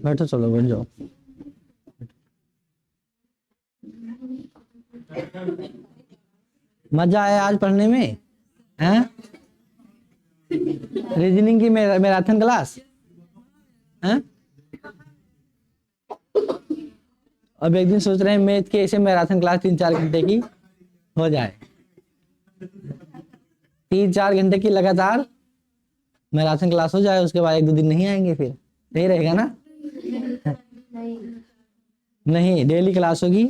बैठो, चलो बैठ जाओ। मजा आया आज पढ़ने में? हैं? रीजनिंग की मैराथन क्लास? हैं? अब एक दिन सोच रहे हैं मैथ के ऐसे मैराथन क्लास 3-4 घंटे की हो जाए। 3-4 घंटे की लगातार मैराथन क्लास हो जाए, उसके बाद 1-2 दिन नहीं आएंगे, फिर सही रहेगा ना? नहीं, डेली क्लास होगी,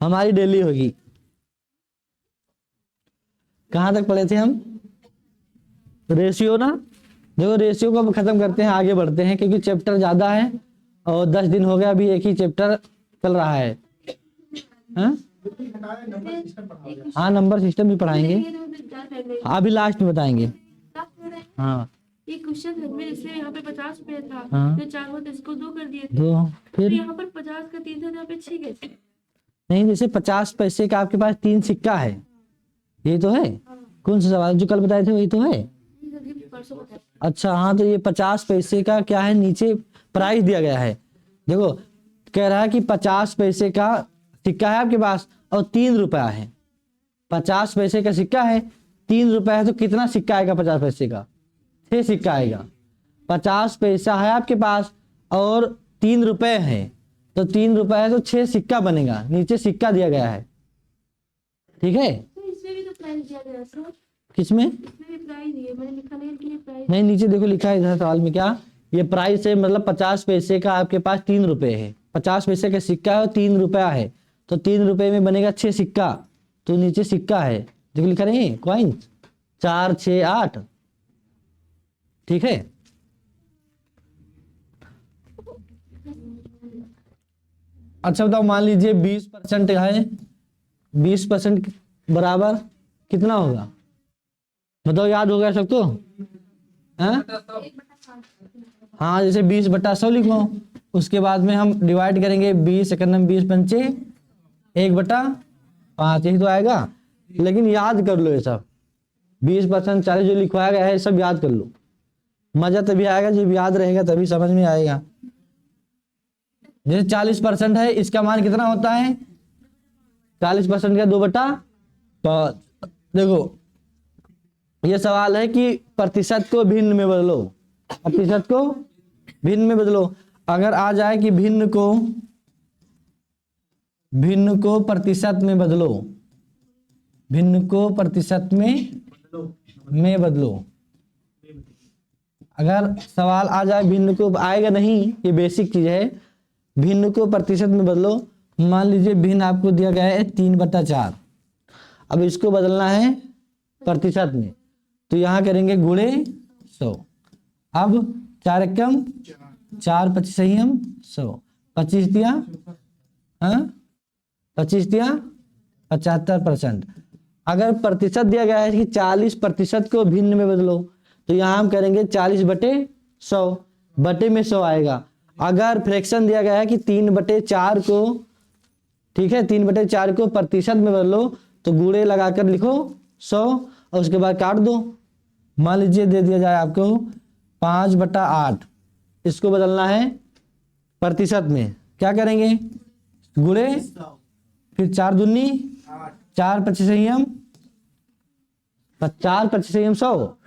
हमारी डेली होगी। कहाँ तक पढ़े थे हम? रेशियो ना। देखो रेशियो को अब खत्म करते हैं, आगे बढ़ते हैं, क्योंकि चैप्टर ज्यादा है और 10 दिन हो गया, अभी एक ही चैप्टर चल रहा है। हाँ, हाँ नंबर सिस्टम भी पढ़ाएंगे, अभी लास्ट में बताएंगे। हाँ ये क्वेश्चन में इसलिए यहाँ पे 50 पे था, हाँ। तो 4 होते इसको 2 कर दिए थे, दो तो फिर यहाँ पर 50 का 3 था, यहाँ पे 6 कैसे? नहीं, जैसे 50 पैसे का आपके पास 3 सिक्का है, ये तो है। कौन सा सवाल जो कल बताए थे वही तो है? परसों बताया। अच्छा हाँ, तो ये 50 पैसे का क्या है, नीचे प्राइस दिया गया है। देखो कह रहा है कि 50 पैसे का सिक्का है आपके पास और 3 रुपया है। 50 पैसे का सिक्का है, 3 रुपया है, तो कितना सिक्का आएगा 50 पैसे का? 6 सिक्का आएगा। 50 पैसा है आपके पास और 3 रुपए है, तो 3 रुपए है तो 6 सिक्का बनेगा, नीचे सिक्का दिया गया है। ठीक है? तो इसमें भी तो प्राइस दिया गया सर, किसमें? इसमें भी प्राइस दिए, मैंने लिखा नहीं कि ये प्राइस। नहीं, नीचे देखो लिखा है इधर सवाल में, क्या ये प्राइस है, मतलब 50 पैसे का आपके पास 3 रुपए है, 50 पैसे का सिक्का है और 3 रुपया है, तो 3 रुपए में बनेगा 6 सिक्का, तो नीचे सिक्का है, देखो लिखा नहीं कॉइन, 4 6 8। ठीक है? अच्छा बताओ, मान लीजिए 20% है, 20% बराबर कितना होगा? बताओ, याद हो गया सबको? हाँ हाँ, जैसे 20/100 लिखो, उसके बाद में हम डिवाइड करेंगे 20 एकम 20 पंचे 1/5, यही तो आएगा। लेकिन याद कर लो ये सब, 20% 40 जो लिखवाया गया है सब याद कर लो, मजा तभी आएगा जब याद रहेगा, तभी समझ में आएगा। जैसे 40% है, इसका मान कितना होता है? 40% का 2/5। देखो ये सवाल है कि प्रतिशत को भिन्न में बदलो, प्रतिशत को भिन्न में बदलो। अगर आ जाए कि भिन्न को प्रतिशत में बदलो, भिन्न को प्रतिशत में बदलो, अगर सवाल आ जाए भिन्न को, आएगा नहीं, ये बेसिक चीज है, भिन्न को प्रतिशत में बदलो। मान लीजिए भिन्न आपको दिया गया है 3/4, अब इसको बदलना है प्रतिशत में, तो यहां करेंगे गुणे 100। अब 4 एकम 4 25 हम 100, 25 दिया, हाँ 25 दिया 75%। अगर प्रतिशत दिया गया है कि 40% को भिन्न में बदलो, तो यहां हम करेंगे 40/100, बटे में 100 आएगा। अगर फ्रैक्शन दिया गया है कि 3/4 को, ठीक है, 3/4 को प्रतिशत में बदलो, तो गुणे लगाकर लिखो 100 और उसके बाद काट दो। मान लीजिए दे दिया जाए आपको 5/8, इसको बदलना है प्रतिशत में, क्या करेंगे? गुणे, फिर 4 दूनी 4 25 हम 4 25 हम 100,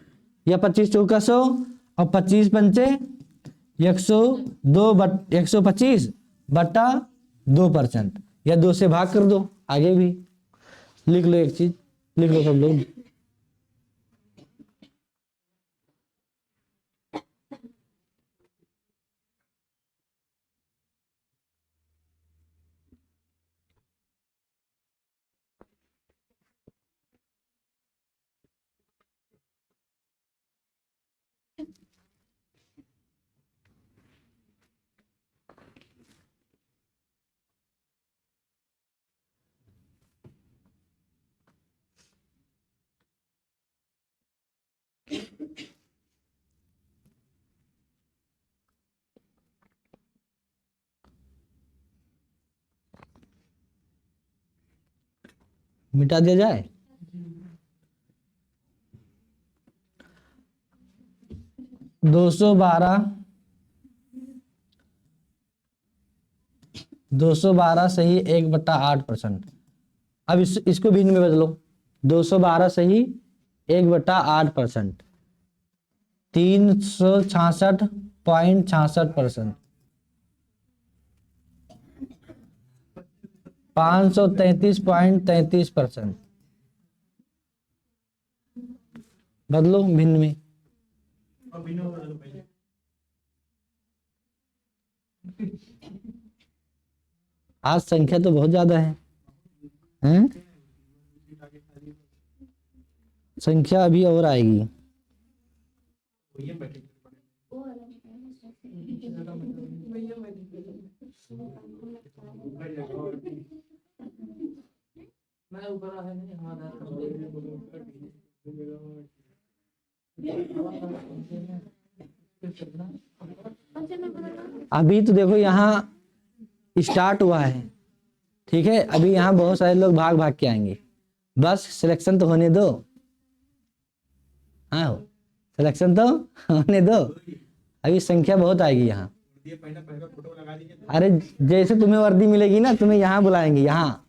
या 25 चौका 100 और 25 पंचे 125/2%, या 2 से भाग कर दो। आगे भी लिख लो, एक चीज लिख लो सब लोग। मिटा दिया जाए। 212 सही 1/8%। अब इसको भिन्न में बदलो। 212 सही 1/8%, 366.66%, 533.33%। बदलो भिन्न में। आज संख्या तो बहुत ज्यादा है, हैं? संख्या अभी और आएगी। अभी तो देखो यहाँ स्टार्ट हुआ है, ठीक है। अभी यहाँ बहुत सारे लोग भाग भाग के आएंगे, बस सिलेक्शन तो होने दो। हाँ, सिलेक्शन तो होने दो, अभी संख्या बहुत आएगी यहाँ। अरे जैसे तुम्हें वर्दी मिलेगी ना, तुम्हें यहाँ बुलाएंगे, यहाँ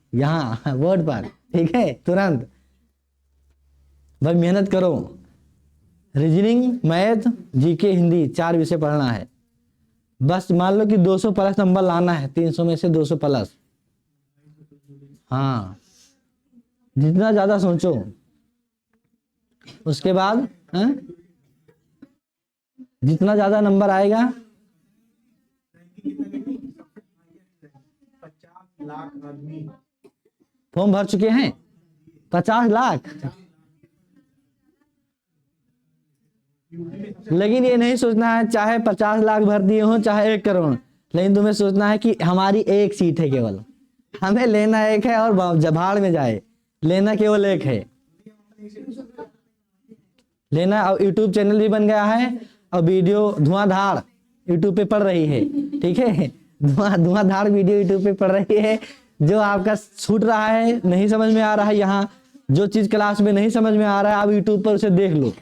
बोर्ड पर, ठीक है। तुरंत भाई मेहनत करो। रीजनिंग, मैथ, जीके, हिंदी 4 विषय पढ़ना है। बस मान लो कि 200 प्लस नंबर लाना है, 300 में से 200 प्लस। हाँ, जितना ज्यादा सोचो। उसके बाद जितना ज्यादा नंबर आएगा, 50 लाख आदमी फॉर्म भर चुके हैं। 50 लाख। लेकिन ये नहीं सोचना है चाहे 50 लाख भर दिए हो चाहे 1 करोड़, लेकिन तुम्हें सोचना है कि हमारी एक सीट है, केवल हमें लेना एक है, और जभाड़ में जाए लेना केवल एक है, लेना। अब यूट्यूब चैनल भी बन गया है और वीडियो धुआंधार यूट्यूब पे पड़ रही है, ठीक है। धुआंधार वीडियो यूट्यूब पे पड़ रही है। जो आपका छूट रहा है, नहीं समझ में आ रहा है, यहाँ जो चीज क्लास में नहीं समझ में आ रहा है, आप यूट्यूब पर उसे देख लो।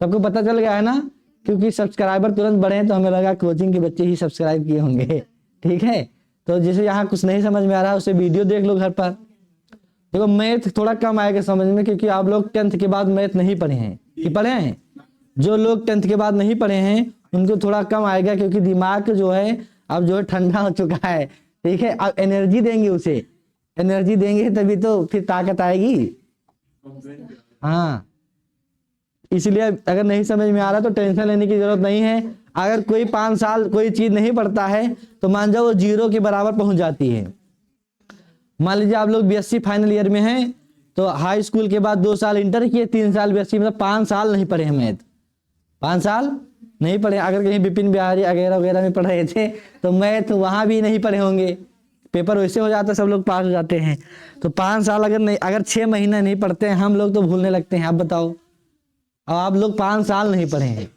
सबको पता चल गया है ना, क्योंकि सब्सक्राइबर तुरंत बढ़े तो हमें लगा कोचिंग के बच्चे ही सब्सक्राइब किए होंगे, ठीक है। तो जैसे यहाँ कुछ नहीं समझ में आ रहा है, उसे वीडियो देख लो घर पर। देखो मैथ थोड़ा कम आएगा समझ में, क्योंकि आप लोग 10th के बाद मैथ नहीं पढ़े हैं, कि पढ़े हैं। जो लोग 10th के बाद नहीं पढ़े हैं उनको थोड़ा कम आएगा, क्योंकि दिमाग जो है अब जो है ठंडा हो चुका है, ठीक है। अब एनर्जी देंगे उसे, एनर्जी देंगे तभी तो फिर ताकत आएगी। हाँ, इसलिए अगर नहीं समझ में आ रहा तो टेंशन लेने की जरूरत नहीं है। अगर कोई 5 साल कोई चीज नहीं पढ़ता है तो मान जाओ वो 0 के बराबर पहुंच जाती है। मान लीजिए आप लोग BSc फाइनल ईयर में हैं, तो हाई स्कूल के बाद 2 साल इंटर किए, 3 साल BSc, मतलब 5 साल नहीं पढ़े हैं मैथ, 5 साल नहीं पढ़े। अगर कहीं विपिन बिहारी वगैरह वगैरह में पढ़ रहे थे तो मैथ वहां भी नहीं पढ़े होंगे, पेपर वैसे हो जाता, सब लोग पास हो जाते हैं। तो 5 साल अगर नहीं, अगर 6 महीने नहीं पढ़ते हैं हम लोग तो भूलने लगते हैं। आप बताओ, अब आप लोग 5 साल नहीं पढ़े हैं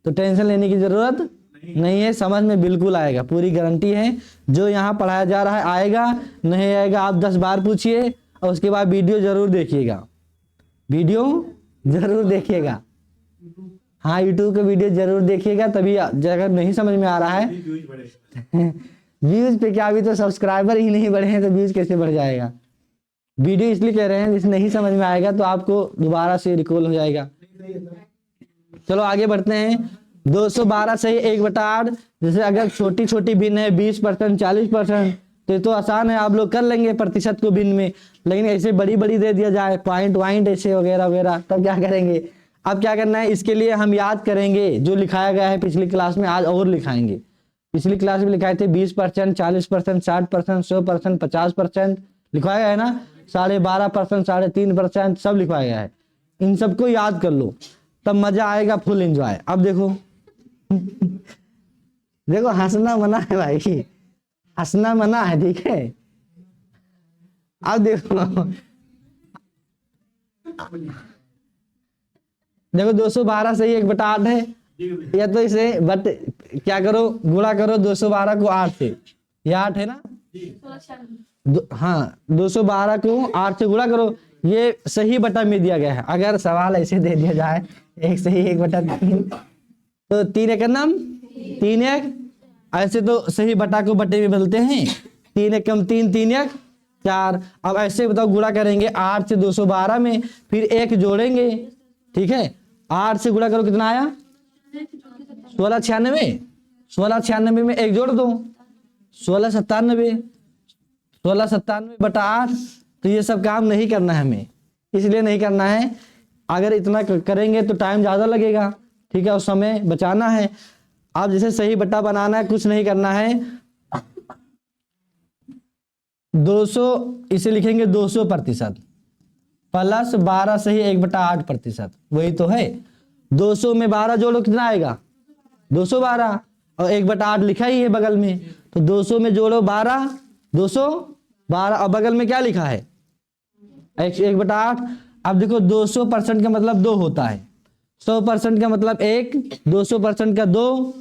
तो टेंशन लेने की जरूरत नहीं है, समझ में बिल्कुल आएगा, पूरी गारंटी है। जो यहाँ पढ़ाया जा रहा है आएगा, नहीं आएगा आप 10 बार पूछिए, और उसके बाद वीडियो जरूर देखिएगा, वीडियो जरूर देखिएगा। हाँ, यूट्यूब का वीडियो जरूर देखिएगा, तभी अगर नहीं समझ में आ रहा है व्यूज पे क्या, अभी तो सब्सक्राइबर ही नहीं बढ़े हैं तो व्यूज कैसे बढ़ जाएगा। वीडियो इसलिए कह रहे हैं, जिसे नहीं समझ में आएगा तो आपको दोबारा से रिकॉल हो जाएगा। चलो आगे बढ़ते हैं। 212 सही 1/8। जैसे अगर छोटी छोटी भिन्न है 20%, 40%, तो ये तो आसान है, आप लोग कर लेंगे प्रतिशत को भिन्न में। लेकिन ऐसे बड़ी बड़ी दे दिया जाए, पॉइंट वाइंट ऐसे वगैरह वगैरह, तब क्या करेंगे। अब क्या करना है, इसके लिए हम याद करेंगे जो लिखाया गया है पिछली क्लास में, आज और लिखाएंगे। पिछली क्लास में लिखाए थे 20%, 40%, 60%, 100%, 50% लिखवाया गया है ना, 12.5%, 3.5% सब लिखवाया गया है। इन सबको याद कर लो, तब मजा आएगा, फुल एंजॉय। अब देखो देखो हंसना मना है भाई, हंसना मना है, ठीक है। अब देखो 212 सही 1/8 है, या तो इसे बट क्या करो, गुणा करो 212 को 8 से, ये 8 है ना। हाँ, 212 को 8 से गुणा करो, ये सही बटा में दिया गया है। अगर सवाल ऐसे दे दिया जाए 1 सही 1/3, तो 3 एक नाम 3 1, ऐसे तो सही बटा को बटे में बदलते हैं, 3 एक कम 3, 3 एक 4। अब ऐसे बताओ गुणा करेंगे 8 से 212 में, फिर 1 जोड़ेंगे, ठीक है। 8 से गुणा करो कितना आया 1696, 1696 में 1 जोड़ दो 1697, 1697 बटा 8। तो ये सब काम नहीं करना है हमें, इसलिए नहीं करना है। अगर इतना करेंगे तो टाइम ज़्यादा लगेगा, ठीक है, और समय बचाना है। आप जैसे सही बट्टा बनाना है, कुछ नहीं करना है। 200 इसे लिखेंगे 200% प्लस 12 सही 1/8%, वही तो है। 200 में 12 जोड़ो कितना आएगा 212, और 1/8 लिखा ही है बगल में, तो 200 में जोड़ो 12, 212, और बगल में क्या लिखा है 1/8। अब देखो 200% का मतलब 2 होता है, 100% का मतलब 1, 200% का 2,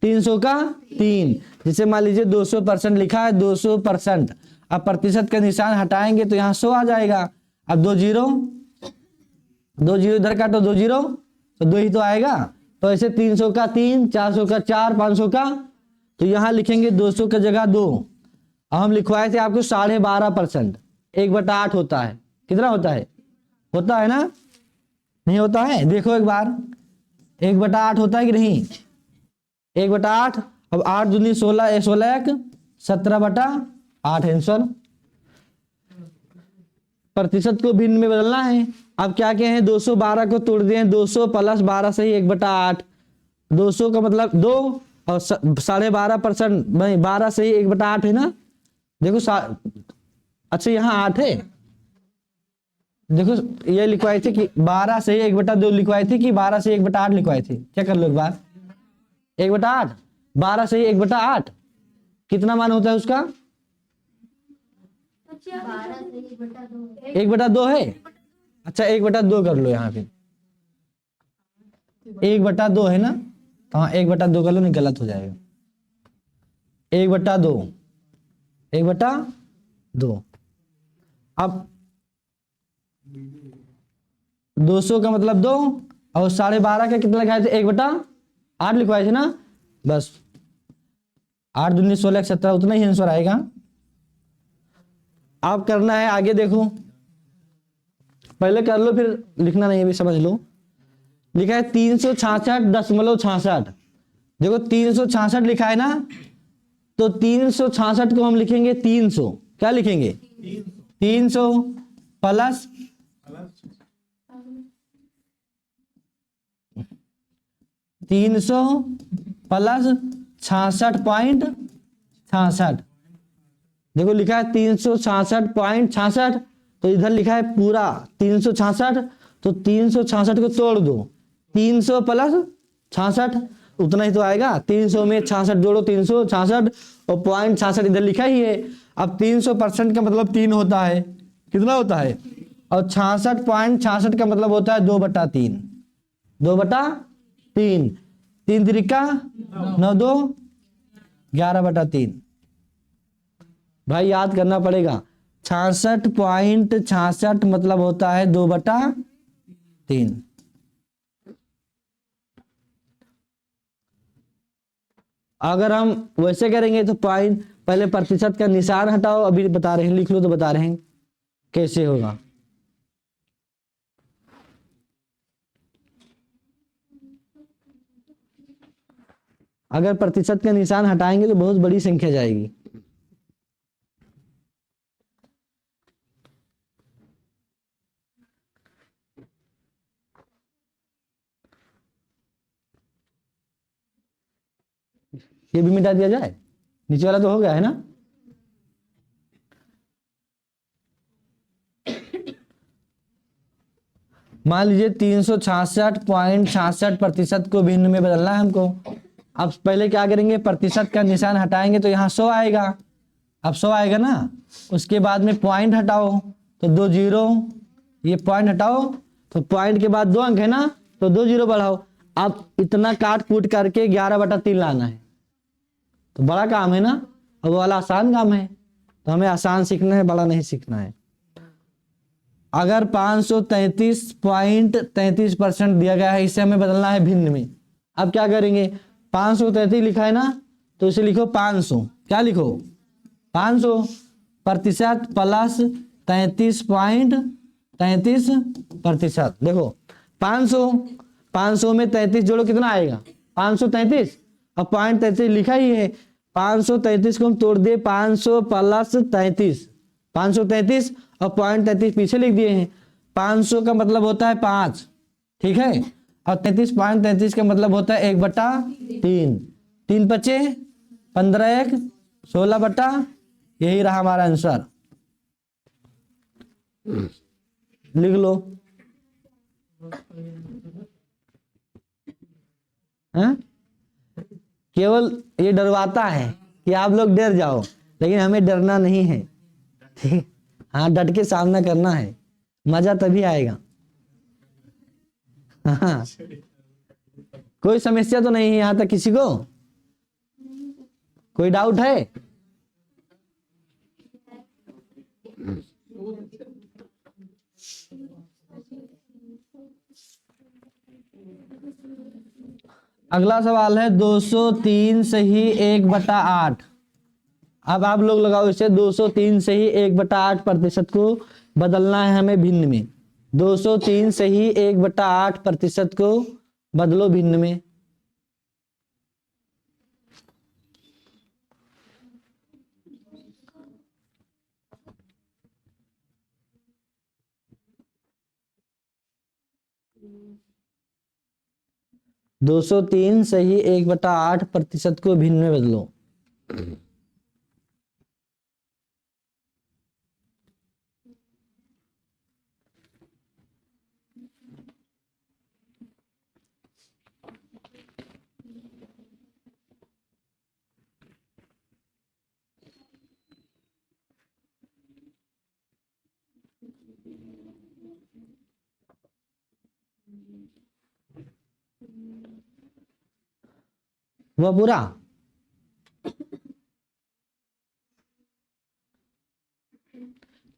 300 का 3। जैसे मान लीजिए 200% लिखा है 200%, अब प्रतिशत का निशान हटाएंगे तो यहाँ 100 आ जाएगा। अब 2 जीरो इधर काटो, 2 जीरो तो 2 ही तो आएगा। तो ऐसे 300 का 3, 400 का 4, 500 का, तो यहाँ लिखेंगे 200 का जगह 2। अब हम लिखवाए थे आपको 12.5%, 1/8 होता है। कितना होता है ना, नहीं होता है, देखो एक बार 1/8 होता है कि नहीं, 1/8। अब 8 दूनी 16, 16 1 17/8 आंसर। प्रतिशत को भिन्न में बदलना है। अब क्या क्या है 212 को तोड़ दिए 200 प्लस 12 से ही 1/8, 200 का मतलब 2 और 12.5% 12 से ही 1/8 है ना। देखो अच्छा यहाँ 8 है, देखो ये लिखवाई थी कि 12 से ही 1/2 लिखवाई थी कि 12 से 1/8 लिखवाई थी, क्या कर लो एक बार 1/8, 12 से ही 1/8 कितना मान होता है उसका 1/2 है। अच्छा 1/2 कर लो यहाँ पे 1/2 है ना, तो हाँ 1/2 कर लो, नहीं गलत हो जाएगा 1/2, 1/2। अब 200 का मतलब 2 और 12.5 का कितना लिखाए थे 1/8 लिखवाए थे ना, बस 8 दूनी 16 17 उतना ही आंसर आएगा। आप करना है आगे, देखो पहले कर लो फिर लिखना नहीं है भी समझ लो। लिखा है 366.66, देखो 366 लिखा है ना, तो 366 को हम लिखेंगे 300, क्या लिखेंगे 300 प्लस 66.66, देखो लिखा है 366.66, तो इधर लिखा है पूरा 366, तो 366 को तोड़ दो 300 प्लस 66 उतना ही तो आएगा। 300 में 66 जोड़ो 366 और 0.66 इधर लिखा ही है। अब 300% का मतलब 3 होता है, कितना होता है, और 66.66 का मतलब होता है 2/3, 2/3, 3 त्रिका 9 2 11/3। भाई याद करना पड़ेगा 66.66 मतलब होता है 2/3। अगर हम वैसे करेंगे तो पॉइंट पहले प्रतिशत का निशान हटाओ, अभी बता रहे हैं, लिख लो तो बता रहे हैं कैसे होगा। अगर प्रतिशत का निशान हटाएंगे तो बहुत बड़ी संख्या जाएगी। ये भी मिटा दिया जाए, नीचे वाला तो हो गया है ना। मान लीजिए 366.66% को भिन्न में बदलना है हमको। अब पहले क्या करेंगे, प्रतिशत का निशान हटाएंगे तो यहाँ 100 आएगा। अब 100 आएगा ना, उसके बाद में पॉइंट हटाओ तो 2 जीरो, ये पॉइंट हटाओ तो पॉइंट के बाद 2 अंक है ना, तो 2 जीरो बढ़ाओ। अब इतना काट कूट करके 11/3 लाना है, तो बड़ा काम है ना, और वो वाला आसान काम है। तो हमें आसान सीखना है, बड़ा नहीं सीखना है। अगर 533.33% दिया गया है, इसे हमें बदलना है भिन्न में। अब क्या करेंगे, 533 लिखा है ना, तो इसे लिखो 500, क्या लिखो 500% प्लस 33.33%। देखो 500 में 33 जोड़ो कितना आएगा 533, अब 0.33 लिखा ही है। 533 को हम तोड़ दिए 500 प्लस 33, 533 और 0.33 पीछे लिख दिए हैं। 500 का मतलब होता है 5, ठीक है, और 33.33 का मतलब होता है 1/3, 3 बचे 15 1 16 यही रहा हमारा आंसर। लिख लो। हैं? केवल ये डरवाता है कि आप लोग डर जाओ, लेकिन हमें डरना नहीं है, ठीक। हाँ, डट के सामना करना है, मजा तभी आएगा। हाँ, कोई समस्या तो नहीं है यहाँ तक किसी को? कोई डाउट है? अगला सवाल है 203 से ही 1/8। अब आप लोग लगाओ इसे, 203 से ही 1/8% को बदलना है हमें भिन्न में। 203 से ही 1/8% को बदलो भिन्न में। दो 203 से ही 1/8% को भिन्न में बदलो। वह पूरा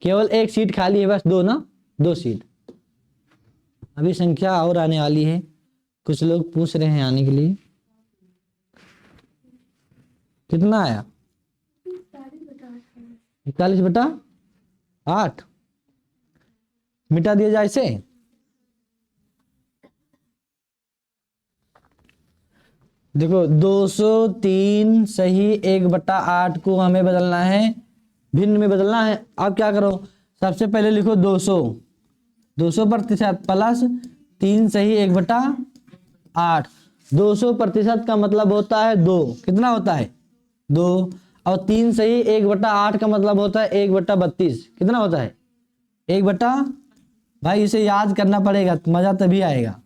केवल एक सीट खाली है, बस दो ना, 2 सीट। अभी संख्या और आने वाली है, कुछ लोग पूछ रहे हैं आने के लिए। कितना आया? 41/8। मिटा दिया जाए इसे। देखो 203 सही 1/8 को हमें बदलना है, भिन्न में बदलना है। अब क्या करो, सबसे पहले लिखो 200% प्लस 3 सही 1/8। 200% का मतलब होता है 2, कितना होता है 2, और 3 सही 1/8 का मतलब होता है 1/32, कितना होता है 1/। भाई इसे याद करना पड़ेगा, मजा तभी आएगा,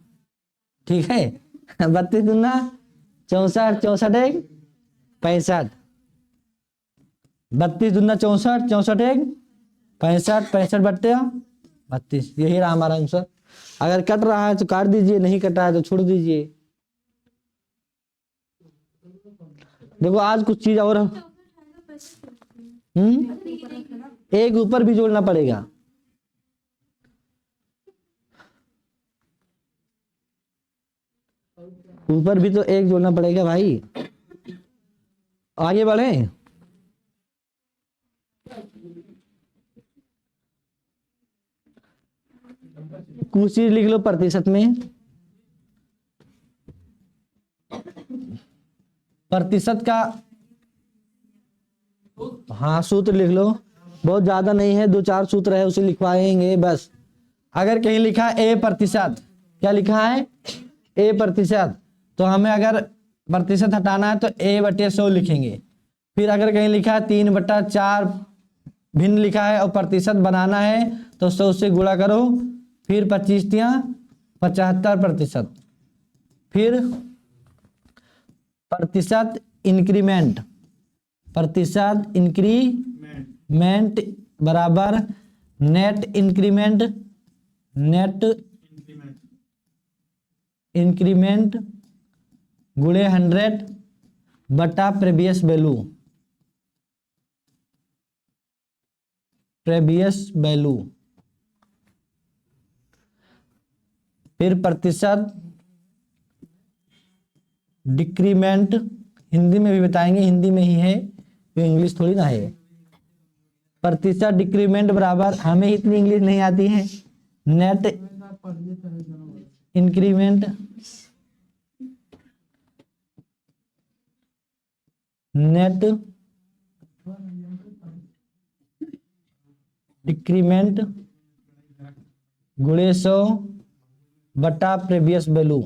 ठीक है। 32 दूना 64, 64 1 65, 32 दूना 64, 64 1 65, 65/32, यही रहा हमारा आंसर। अगर कट रहा है तो काट दीजिए, नहीं कटा है तो छोड़ दीजिए। देखो आज कुछ चीज और एक ऊपर भी जोड़ना पड़ेगा। ऊपर भी तो एक जोड़ना पड़ेगा भाई। आगे बढ़े। कुछ चीज लिख लो प्रतिशत में। प्रतिशत का हाँ सूत्र लिख लो, बहुत ज्यादा नहीं है, 2-4 सूत्र है उसे लिखवाएंगे बस। अगर कहीं लिखा है A%, क्या लिखा है A%, तो हमें अगर प्रतिशत हटाना है तो A/100 लिखेंगे। फिर अगर कहीं लिखा है 3/4 भिन्न लिखा है और प्रतिशत बनाना है तो 100 से गुणा करो, फिर 25×75%। फिर प्रतिशत इंक्रीमेंट, प्रतिशत इंक्रीमेंट बराबर नेट इंक्रीमेंट, नेट इंक्रीमेंट गुणे 100 बटा प्रीवियस वैल्यू, प्रीवियस वैल्यू। फिर प्रतिशत डिक्रीमेंट, हिंदी में भी बताएंगे, हिंदी में ही है, तो इंग्लिश थोड़ी ना है। प्रतिशत डिक्रीमेंट बराबर, हमें इतनी इंग्लिश नहीं आती है, नेट इंक्रीमेंट नेट डिक्रीमेंट गुणे 100 बटा प्रीवियस वैल्यू।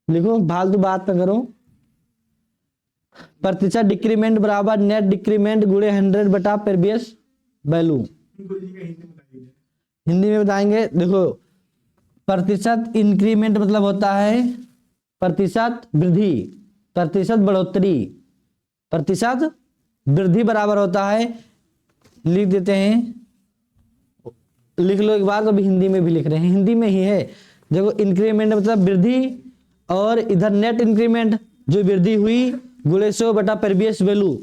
लिखो, फालतू बात ना करो। प्रतिशत डिक्रीमेंट बराबर नेट डिक्रीमेंट गुणे 100 बटा प्रीवियस वैल्यू। हिंदी में बताएंगे। देखो, प्रतिशत इंक्रीमेंट मतलब होता है प्रतिशत वृद्धि, प्रतिशत बढ़ोतरी, प्रतिशत वृद्धि बराबर होता है, लिख देते हैं, लिख लो एक बार। तो अभी हिंदी में भी लिख रहे हैं, हिंदी में ही है। देखो, इंक्रीमेंट मतलब वृद्धि, और इधर नेट इंक्रीमेंट जो वृद्धि हुई गुणे 100 बटा प्रीवियस वैल्यू।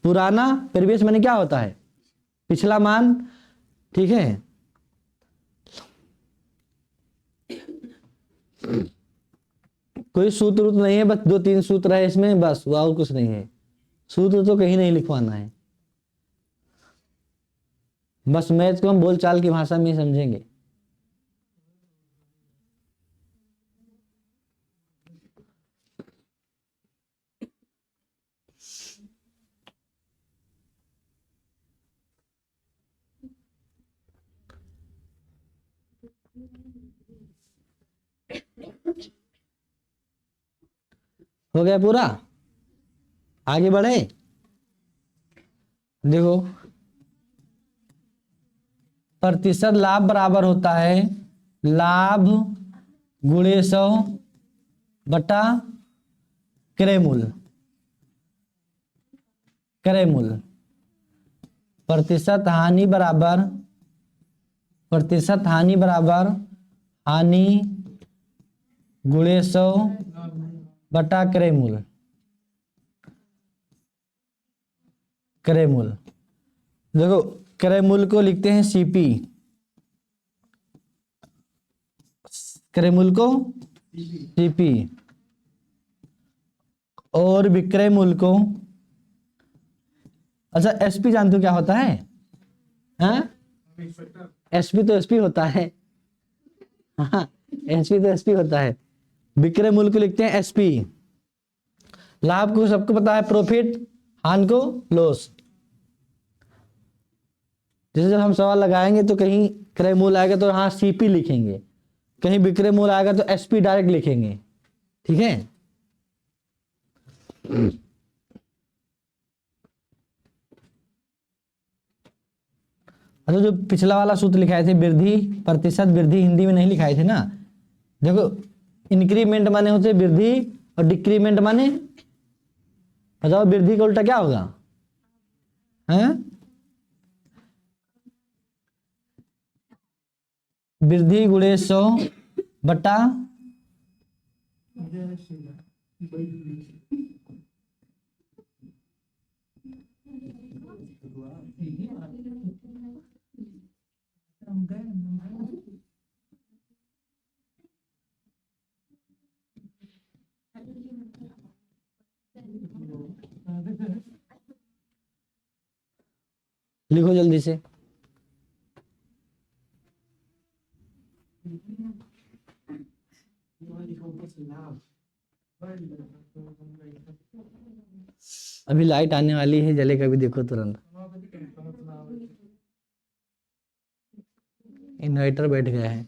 पुराना, प्रीवियस माने क्या होता है? पिछला मान, ठीक है। कोई सूत्र तो नहीं है, बस 2-3 सूत्र है इसमें, बस, और कुछ नहीं है। सूत्र तो कहीं नहीं लिखवाना है, बस मैथ को हम बोलचाल की भाषा में समझेंगे। हो गया पूरा? आगे बढ़े। देखो, प्रतिशत लाभ बराबर होता है लाभ गुणे 100 बटा क्रय मूल्य। क्रय मूल्य। प्रतिशत हानि बराबर, प्रतिशत हानि बराबर हानि गुणे 100 बटा क्रय मूल्य। क्रय मूल्य, देखो, क्रय मूल्य को लिखते हैं सीपी। क्रय मूल्य को सीपी, और विक्रय मूल्य को, अच्छा, एसपी जानते हो क्या होता है? हाँ, एसपी तो एसपी होता है। हाँ, एसपी तो एसपी होता है। विक्रय मूल्य को लिखते हैं एसपी। लाभ को सबको पता है प्रॉफिट, हानि को लॉस। जैसे जब हम सवाल लगाएंगे तो कहीं क्रय मूल्य आएगा तो हाँ सीपी लिखेंगे, कहीं विक्रय मूल्य आएगा तो एसपी डायरेक्ट लिखेंगे, ठीक है। अच्छा, जो पिछला वाला सूत्र लिखाए थे वृद्धि प्रतिशत वृद्धि, हिंदी में नहीं लिखाए थे ना। देखो, इंक्रीमेंट माने होते वृद्धि, और डिक्रीमेंट माने, बताओ वृद्धि का उल्टा क्या होगा? हैं? वृद्धि गुणे 100 बटा लिखो जल्दी से। अभी लाइट आने वाली है, जलेगा भी, देखो तुरंत। इन्वर्टर बैठ गया है।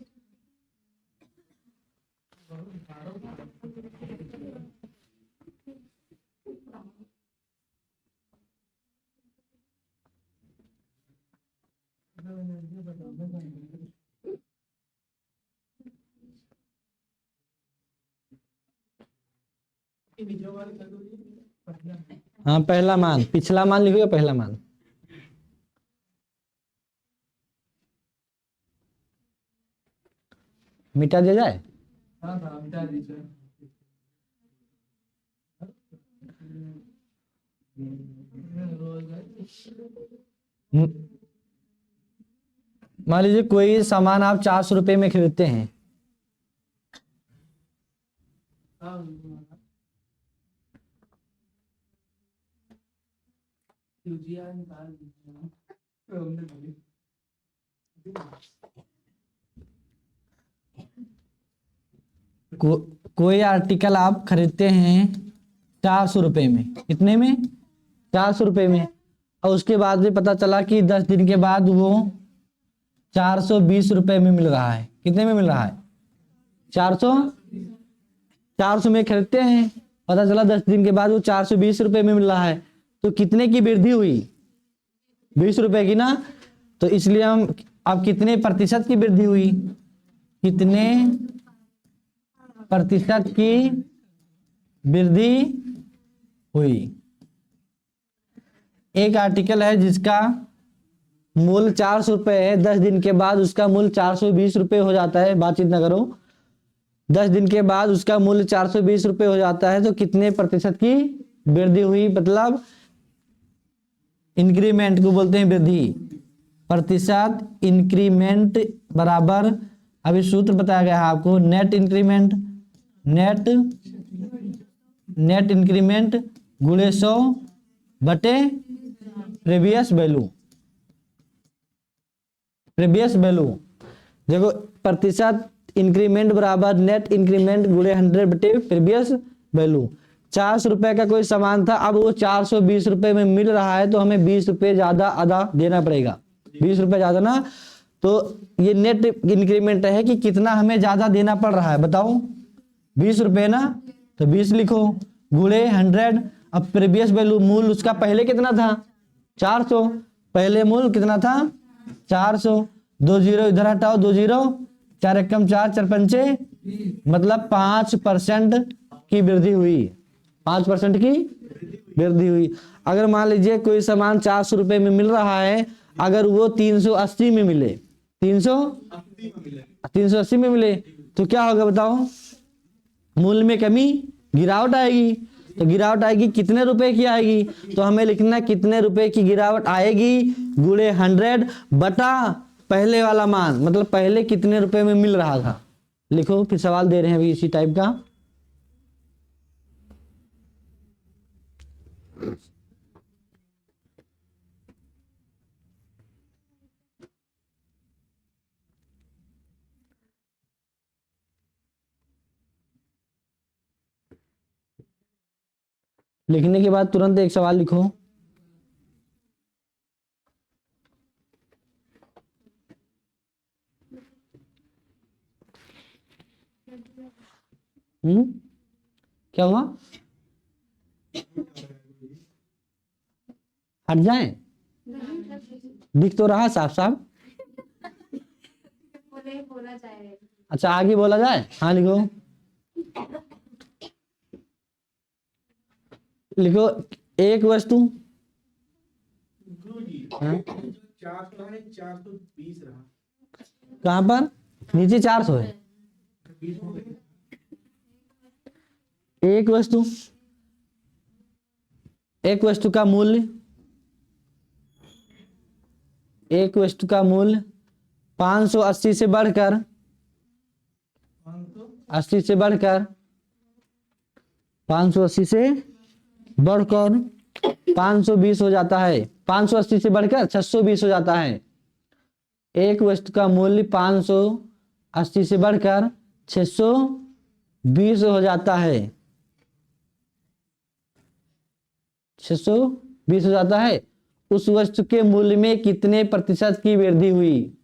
हाँ, पहला मान, पिछला मान लिखोगे, पहला मान। मिटा दिया जाए। मान लीजिए कोई सामान आप 400 रुपए में खरीदते हैं, कोई आर्टिकल आप खरीदते हैं 400 रुपये में, कितने में? 400 रुपये में, और उसके बाद भी पता चला कि 10 दिन के बाद वो 420 रुपये में मिल रहा है। कितने में मिल रहा है? 400 में खरीदते हैं, पता चला 10 दिन के बाद वो 420 रुपये में मिल रहा है, तो कितने की वृद्धि हुई? 20 रुपये की ना। तो इसलिए हम अब कितने प्रतिशत की वृद्धि हुई? कितने प्रतिशत की वृद्धि हुई? एक आर्टिकल है जिसका मूल्य 400 रुपये है, 10 दिन के बाद उसका मूल्य 420 रुपये हो जाता है। बातचीत न करो। 10 दिन के बाद उसका मूल्य 420 रुपये हो जाता है, तो कितने प्रतिशत की वृद्धि हुई? मतलब इंक्रीमेंट को बोलते हैं वृद्धि। प्रतिशत इंक्रीमेंट बराबर, अभी सूत्र बताया गया है आपको, नेट इंक्रीमेंट, नेट इंक्रीमेंट गुणे 100 बटे प्रीवियस वैल्यू। प्रीवियस वैल्यू देखो, प्रतिशत इंक्रीमेंट बराबर नेट इंक्रीमेंट गुणे 100 बटे प्रीवियस वैल्यू। 400 रुपये का कोई सामान था, अब वो 420 रुपये में मिल रहा है, तो हमें 20 रुपये ज्यादा अदा देना पड़ेगा। 20 रुपये ज्यादा ना, तो ये नेट इंक्रीमेंट है कि कितना हमें ज्यादा देना पड़ रहा है, बताओ। 20 रुपये ना, तो 20 लिखो गुणे 100। अब प्रीवियस वैल्यू, मूल उसका पहले कितना था? 400। पहले मूल कितना था? 400। 2 जीरो इधर हटाओ, 2 जीरो, 4 एकम 4, 4 पंचे, मतलब 5% की वृद्धि हुई। 5% की वृद्धि हुई। अगर मान लीजिए कोई सामान 400 रुपये में मिल रहा है, अगर वो 380 में मिले, 380 में मिले, तो क्या होगा बताओ? मूल्य में कमी, गिरावट आएगी। तो गिरावट आएगी, कितने रुपए की आएगी? तो हमें लिखना कितने रुपए की गिरावट आएगी गुणे 100 बटा पहले वाला मान, मतलब पहले कितने रुपए में मिल रहा था। लिखो, फिर सवाल दे रहे हैं अभी इसी टाइप का। लिखने के बाद तुरंत एक सवाल लिखो। क्या हुआ? हट जाए, दिख तो रहा साफ साफ। बोला जाए। अच्छा, आगे बोला जाए। हाँ लिखो, लिखो। एक वस्तु, हाँ? 400 है, 420 रहा। कहाँ पर? नीचे 400 है। एक वस्तु, एक वस्तु का मूल्य, एक वस्तु का मूल्य 580 से बढ़कर, 80 से बढ़कर, 580 से बढ़कर 520 हो जाता है। 580 से बढ़कर 620 हो जाता है। एक वस्तु का मूल्य 580 से बढ़कर 620 हो जाता है। 620 हो जाता है। उस वस्तु के मूल्य में कितने प्रतिशत की वृद्धि हुई?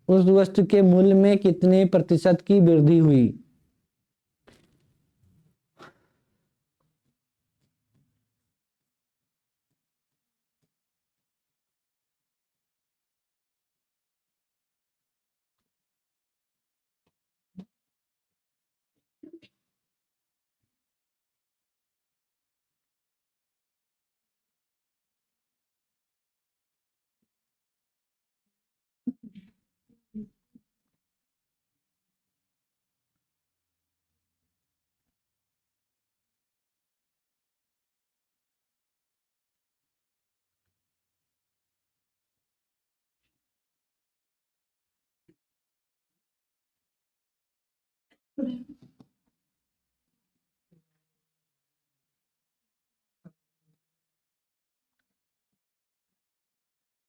उस वस्तु के मूल्य में कितने प्रतिशत की वृद्धि हुई?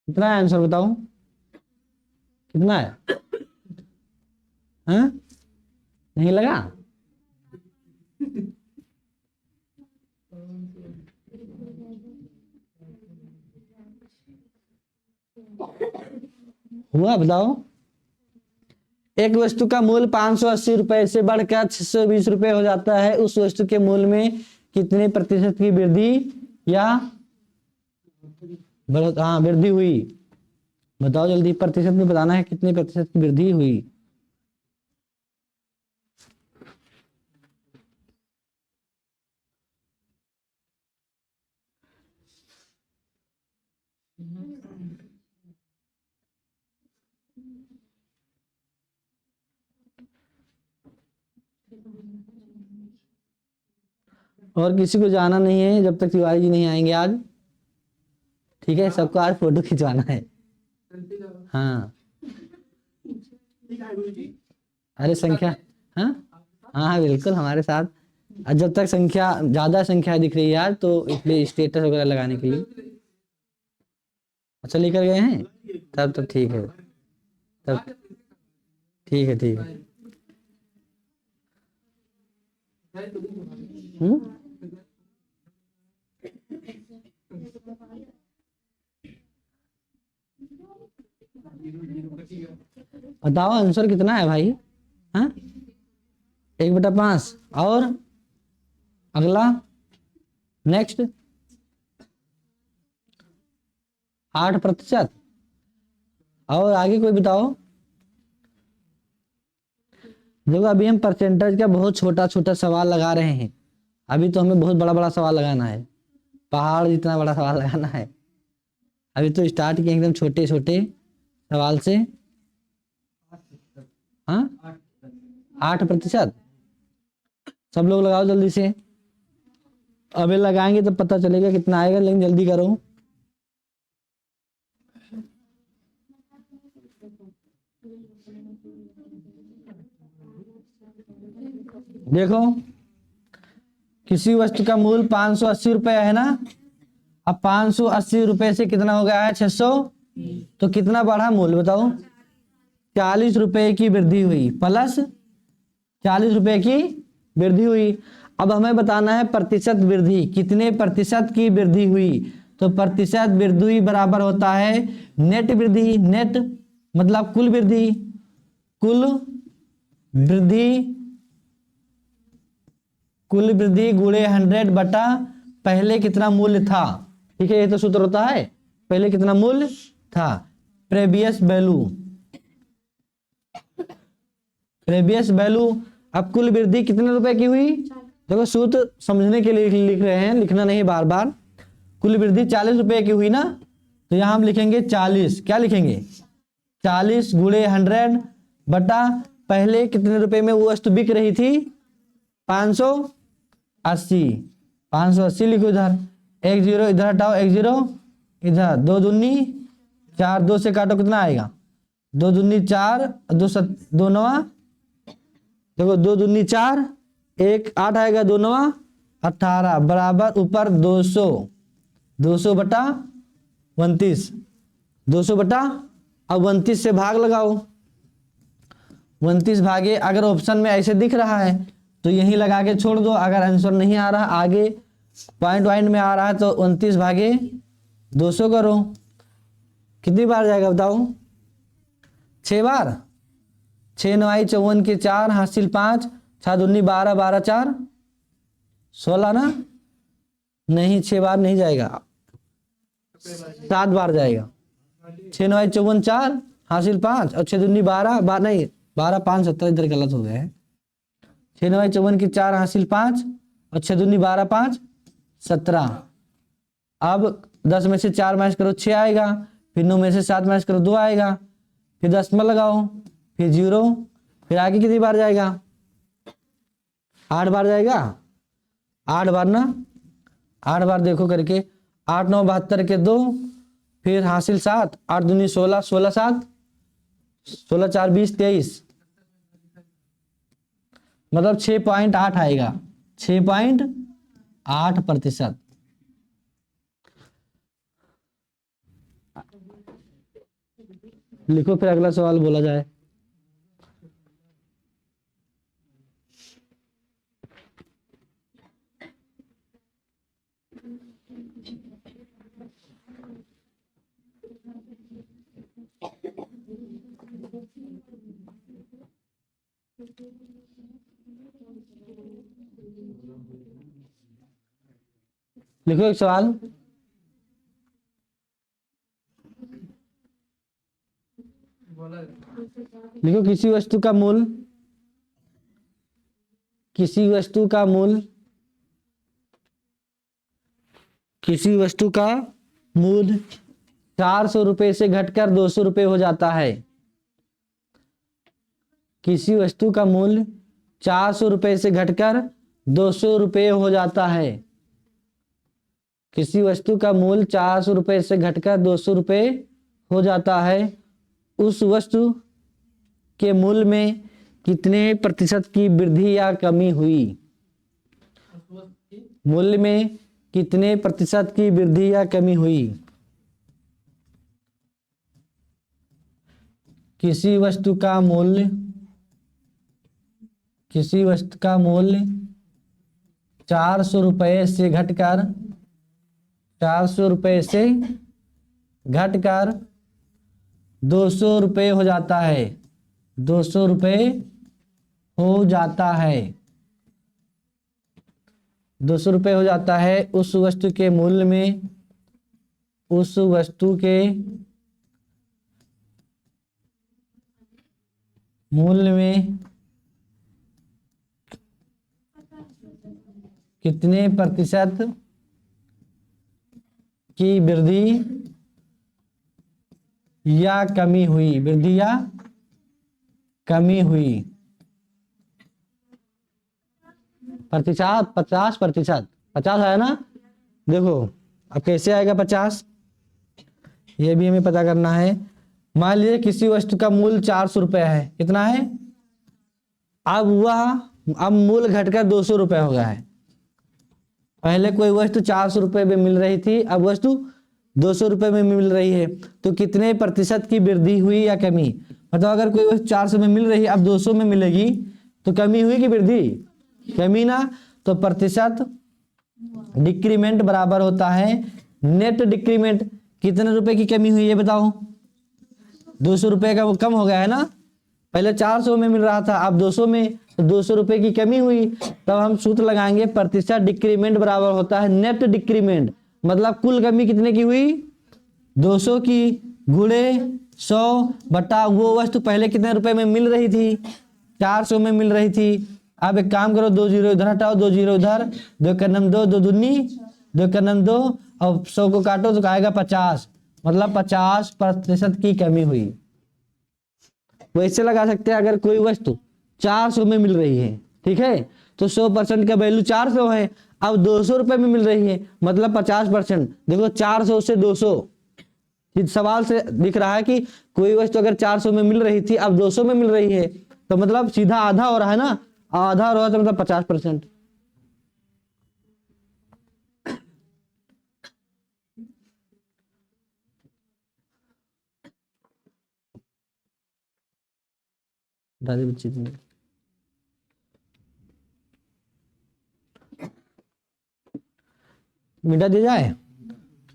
कितना है आंसर बताओ, कितना है? हाँ नहीं लगा? हुआ बताओ। एक वस्तु का मूल्य 580 रुपए से बढ़कर 620 रुपए हो जाता है, उस वस्तु के मूल्य में कितने प्रतिशत की वृद्धि या हाँ वृद्धि हुई? बताओ जल्दी, प्रतिशत में बताना है कितने प्रतिशत की वृद्धि हुई। और किसी को जाना नहीं है जब तक तिवारी जी नहीं आएंगे आज, ठीक है? सबको आज फोटो खिंचवाना है। हाँ अरे संख्या, हाँ हाँ हाँ बिल्कुल हमारे साथ। और जब तक संख्या ज्यादा संख्या दिख रही है आज, तो इसलिए स्टेटस वगैरह लगाने के लिए। अच्छा लेकर गए हैं, तब ठीक है, तब ठीक है ठीक है। बताओ आंसर कितना है भाई? हाँ 1/5 और अगला नेक्स्ट 8%। और आगे कोई बताओ। देखो अभी हम परसेंटेज का बहुत छोटा छोटा सवाल लगा रहे हैं, अभी तो हमें बहुत बड़ा बड़ा सवाल लगाना है, पहाड़ जितना बड़ा सवाल लगाना है। अभी तो स्टार्ट किए एकदम छोटे छोटे सवाल से। हाँ 8%। सब लोग लगाओ जल्दी से, अभी लगाएंगे तो पता चलेगा कितना आएगा, लेकिन जल्दी करो। देखो किसी वस्तु का मूल्य 580 रुपए है ना, अब 580 रुपए से कितना हो गया है 600, तो कितना बढ़ा मूल्य बताओ? 40 रुपए की वृद्धि हुई, प्लस 40 रुपए की वृद्धि हुई। अब हमें बताना है प्रतिशत वृद्धि, कितने प्रतिशत की वृद्धि हुई? तो प्रतिशत वृद्धि बराबर होता है नेट वृद्धि, नेट मतलब कुल वृद्धि, कुल वृद्धि, कुल वृद्धि गुणे 100 बटा पहले कितना मूल्य था। ठीक है, ये तो सूत्र होता है, पहले कितना मूल्य था, प्रीवियस वैल्यू, प्रीवियस वैल्यू। अब कुल वृद्धि कितने रुपए की हुई? देखो सूत्र समझने के लिए लिख रहे हैं, लिखना नहीं बार बार। कुल वृद्धि 40 रुपए की हुई ना, तो यहां हम लिखेंगे 40, क्या लिखेंगे 40 गुणे 100 बटा पहले कितने रुपए में वो वस्तु बिक रही थी 580, 580 लिखो इधर, 1 0 इधर हटाओ, 1 0 इधर, 2 दूनी 4, 2 से काटो कितना आएगा, 2 दूनी 4, 2 नवा, देखो 2 दूनी 4, 1 8 आएगा, 2 नवा 18 बराबर ऊपर 200, 200 बटा 29, 200 बटा, अब 29 से भाग लगाओ, 29 भागे, अगर ऑप्शन में ऐसे दिख रहा है तो यहीं लगा के छोड़ दो, अगर आंसर नहीं आ रहा आगे पॉइंट में आ रहा है तो 29 भागे 200 करो, कितनी बार जाएगा बताओ? 6 बार, 6 9 54 के 4 हासिल 5, 6 दूनी 12, 12 4 16 ना, नहीं 6 बार नहीं जाएगा, 7 बार जाएगा। 6 9 54 4 हासिल 5 और 6 दूनी 12, नहीं 12 5 17, इधर गलत हो गया है। 6 9 54 की 4 हासिल 5 और 6 दूनी 12 5 17। अब 10 में से 4 माइनस करो 6 आएगा, फिर 9 में से 7 माइनस करो 2 आएगा, फिर 10 में लगाओ, फिर 0, फिर आगे कितनी बार जाएगा? 8 बार जाएगा, 8 बार ना, 8 बार देखो करके, 8 9 72 के 2, फिर हासिल 7, 8 दूनी 16, 16 7, 16 4 20 23, मतलब 6.8 आएगा, 6.8%। लिखो फिर अगला सवाल बोला जाए। लिखो एक सवाल। लिखो किसी वस्तु का मूल, किसी वस्तु का मूल, किसी वस्तु का मूल 400 रुपए से घटकर 200 रुपए हो जाता है। किसी वस्तु का मूल्य 400 रुपए से घटकर 200 रुपए हो जाता है। किसी वस्तु का मूल्य 400 रुपए से घटकर 200 रुपए हो जाता है। उस वस्तु के मूल्य में कितने प्रतिशत की वृद्धि या कमी हुई? मूल्य में कितने प्रतिशत की वृद्धि या कमी हुई? किसी वस्तु का मूल्य, किसी वस्तु का मूल्य 400 रुपए से घटकर 400 रुपए से घटकर 200 रुपए हो जाता है। 200 रुपए हो जाता है। 200 रुपए हो जाता है। उस वस्तु के मूल्य में, उस वस्तु के मूल्य में कितने प्रतिशत की वृद्धि या कमी हुई? वृद्धि या कमी हुई? प्रतिशत 50%। 50 है ना? देखो अब कैसे आएगा 50, ये भी हमें पता करना है। मान लीजिए किसी वस्तु का मूल्य 400 रुपए है। कितना है? अब मूल्य घटकर 200 रुपए हो गया है। पहले कोई वस्तु 400 रुपए में मिल रही थी, अब वस्तु 200 रुपए में मिल रही है। तो कितने प्रतिशत की वृद्धि हुई या कमी? मतलब अगर कोई वस्तु 400 में मिल रही है, अब 200 में मिलेगी, तो कमी हुई कि वृद्धि? कमी ना। तो प्रतिशत डिक्रीमेंट बराबर होता है नेट डिक्रीमेंट। कितने रुपए की कमी हुई ये बताओ? 200 रुपए का वो कम हो गया है ना। पहले 400 में मिल रहा था, अब 200 में, तो 200 रुपए की कमी हुई। तब हम सूत्र लगाएंगे प्रतिशत डिक्रीमेंट बराबर होता है नेट डिक्रीमेंट। मतलब कुल कमी कितने की हुई? 200 की गुणे 100 बटा वो वस्तु पहले कितने रुपए में मिल रही थी? 400 में मिल रही थी। अब एक काम करो, 2 जीरो इधर हटाओ, 2 जीरो इधर, 2 का नम 2, 2 दूनी 2 का नम 2, और 100 को काटो तो आएगा 50। मतलब 50% की कमी हुई। वैसे लगा सकते हैं अगर कोई वस्तु 400 में मिल रही है, ठीक है, तो 100% का वैल्यू 400 है। अब 200 रुपए में मिल रही है, मतलब 50%। देखो 400 से 200, इस सवाल से दिख रहा है कि कोई वस्तु अगर 400 में मिल रही थी, अब 200 में मिल रही है, तो मतलब सीधा आधा हो रहा है ना। आधा हो रहा है तो मतलब 50%। दादी बच्ची मिटा दिया जाए।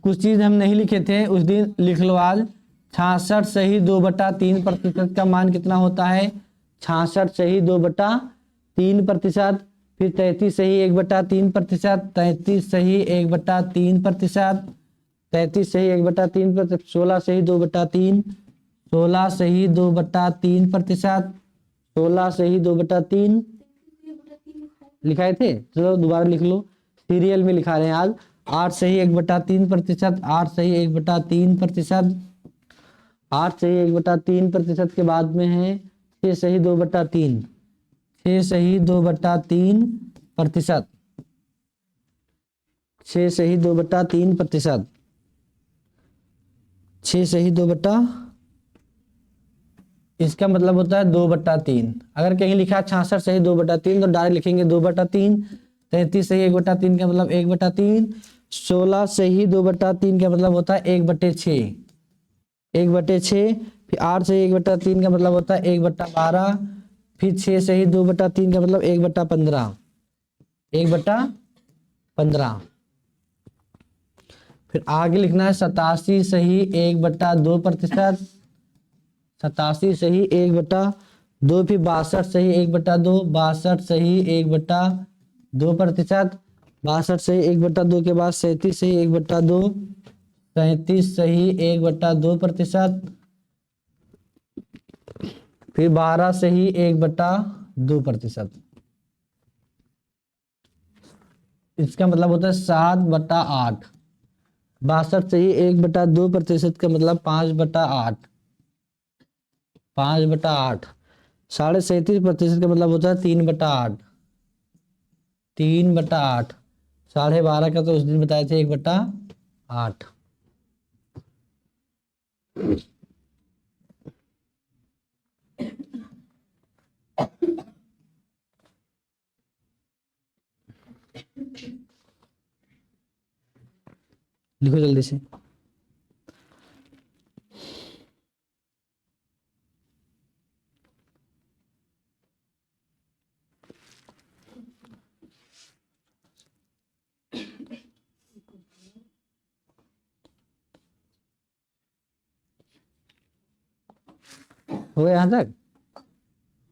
कुछ चीज हम नहीं लिखे थे उस दिन, लिख लो आज। 66 सही 2/3% का मान कितना होता है? 66 सही 2/3%। फिर 33 सही 1/3%। 33 सही 1/3%। 33 सही 1/3%। 16 सही 2/3। 16 सही 2/3%। 16 सही 2/3 लिखाए थे। चलो दोबारा लिख लो, सीरियल में लिखा रहे हैं आज। 8 सही 1/3%। 8 सही 1/3%। 8 सही 1/3% के बाद में है 6 सही 2/3। 6 सही 2/3%। 6 सही 2/3%। 6 सही 2 इसका मतलब होता है 2/3। अगर कहीं लिखा 66 सही 2/3 तो डायरेक्ट लिखेंगे 2/3। 33 सही 1/3 का मतलब 1/3। 16 सही 2/3 का मतलब होता है 1/6। 1/6, फिर 8 से 1/3 का मतलब होता है 1/12, फिर 6 से ही 2/3 का मतलब 1/15, 1/15। फिर आगे लिखना है 87 सही 1/2%, 87 सही 1/2, फिर 62 सही 1/2, 62 सही 1/2%, 62 सही 1/2 के बाद 37 सही 1/2, 37 सही 1/2%, फिर 12 सही 1/2%। इसका मतलब होता है 7/8। 62 सही 1/2% का मतलब 5/8, 5/8। 37.5% का मतलब होता है 3/8, 3/8। 12.5 का तो उस दिन बताए थे 1/8। लिखो जल्दी से। हो गया यहाँ तक?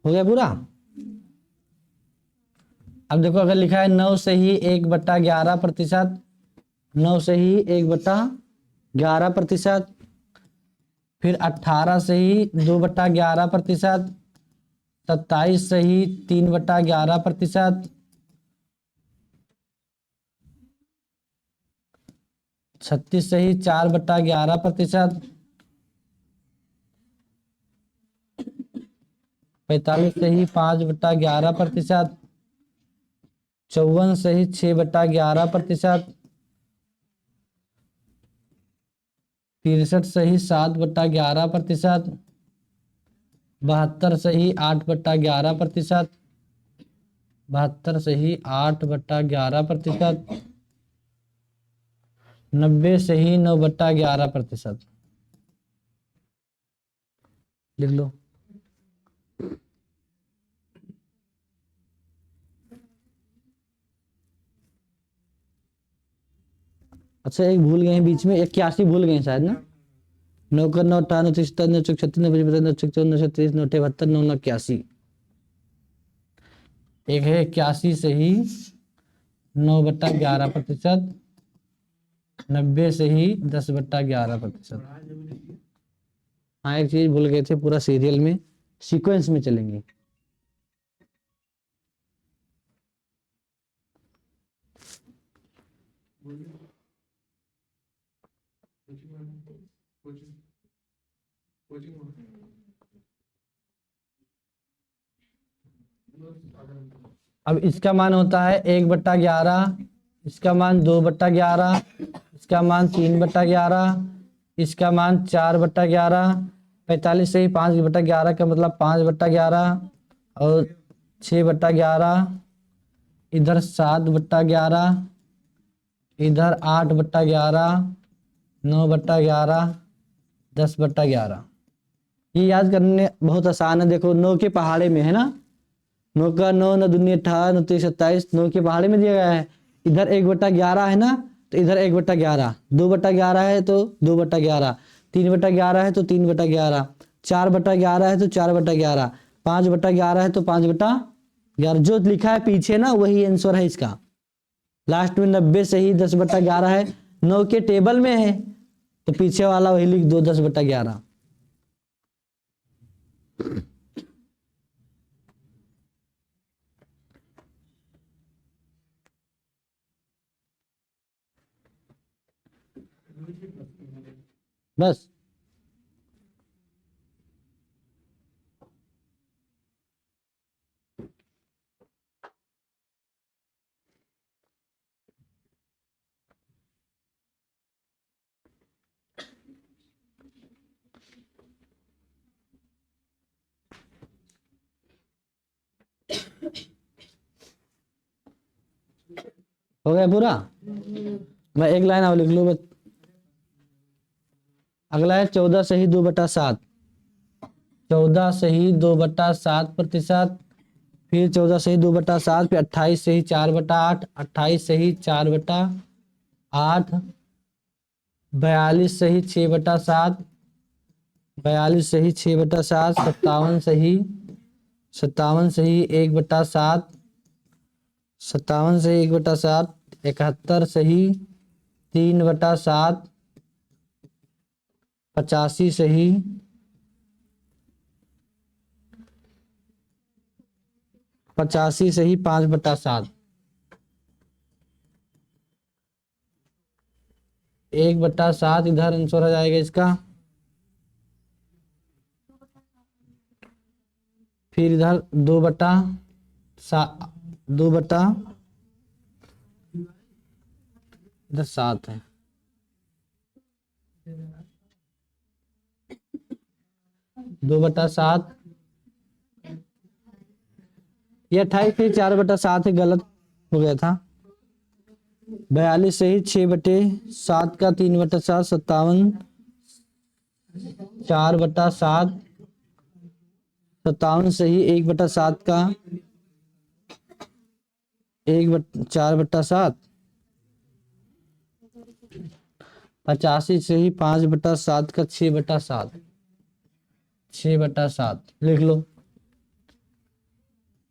हो गया पूरा? अब देखो अगर लिखा है 9 से ही 1/11%, 9 से ही 1/11%, फिर 18 से ही 2/11%, 27 से ही 3/11%, 36 से ही 4/11%, 45 से ही 5/11%, 54 से ही 6/11%, 63 से ही 7/11%, 72 से ही 8/11%, 72 से ही 8/11%, 90 से ही 9/11%। लिख लो। अच्छा एक भूल गए हैं बीच में, 81 भूल गए हैं शायद ना। 9 का 9, 18, 29, 27, 29, 36, 39, 40, 41, 42, 43, 72, 9, 81। एक है 81 से ही 9/11%, 90 से ही 10/11%। हाँ एक चीज भूल गए थे, पूरा सीरियल में सीक्वेंस में चलेंगे। अब इसका मान होता है 1/11, इसका मान 2/11, इसका मान 3/11, इसका मान 4/11, 45 से ही 5/11 का मतलब 5/11, और 6/11, इधर 7/11, इधर 8/11, 9/11, 10/11। ये याद करने बहुत आसान है। देखो 9 के पहाड़े में है ना, 9 का 9, 9 दूनी 18, 9 तीस 27, 9 के पहाड़े में दिया गया है। इधर 1/11 है ना, तो इधर 1/11, 2/11 है तो 2/11, 3/11 है तो 3/11, 4/11 है तो 4/11, 5/11 है तो 5/11। जो लिखा है पीछे ना वही आंसर है इसका। लास्ट में 90 से ही 10/11 है, 9 के टेबल में है तो पीछे वाला वही लिख दो 10/11। बस हो गया पूरा। मैं एक लाइन और लिख लूँ बस। अगला है 14 सही 2/7। 14 सही 2/7%। फिर 14 सही 2/7, फिर 28 सही 4/8, 28 सही 4/8, 42 सही 6/7, 42 सही 6/7, 57 सही 1/7, 57 सही 1/7, 71 सही 3/7, 85 सही 5/7, 1/7 इधर आंसर आ जाएगा इसका। फिर इधर 2/7 है, 2/7। ये 28 से 4/7 है, गलत हो गया था। 42 सही 6/7 का 3/7, 57 4/7, 57 सही 1/7 का 4/7, 85 सही 5/7 का 6/7, 6/7 लिख लो।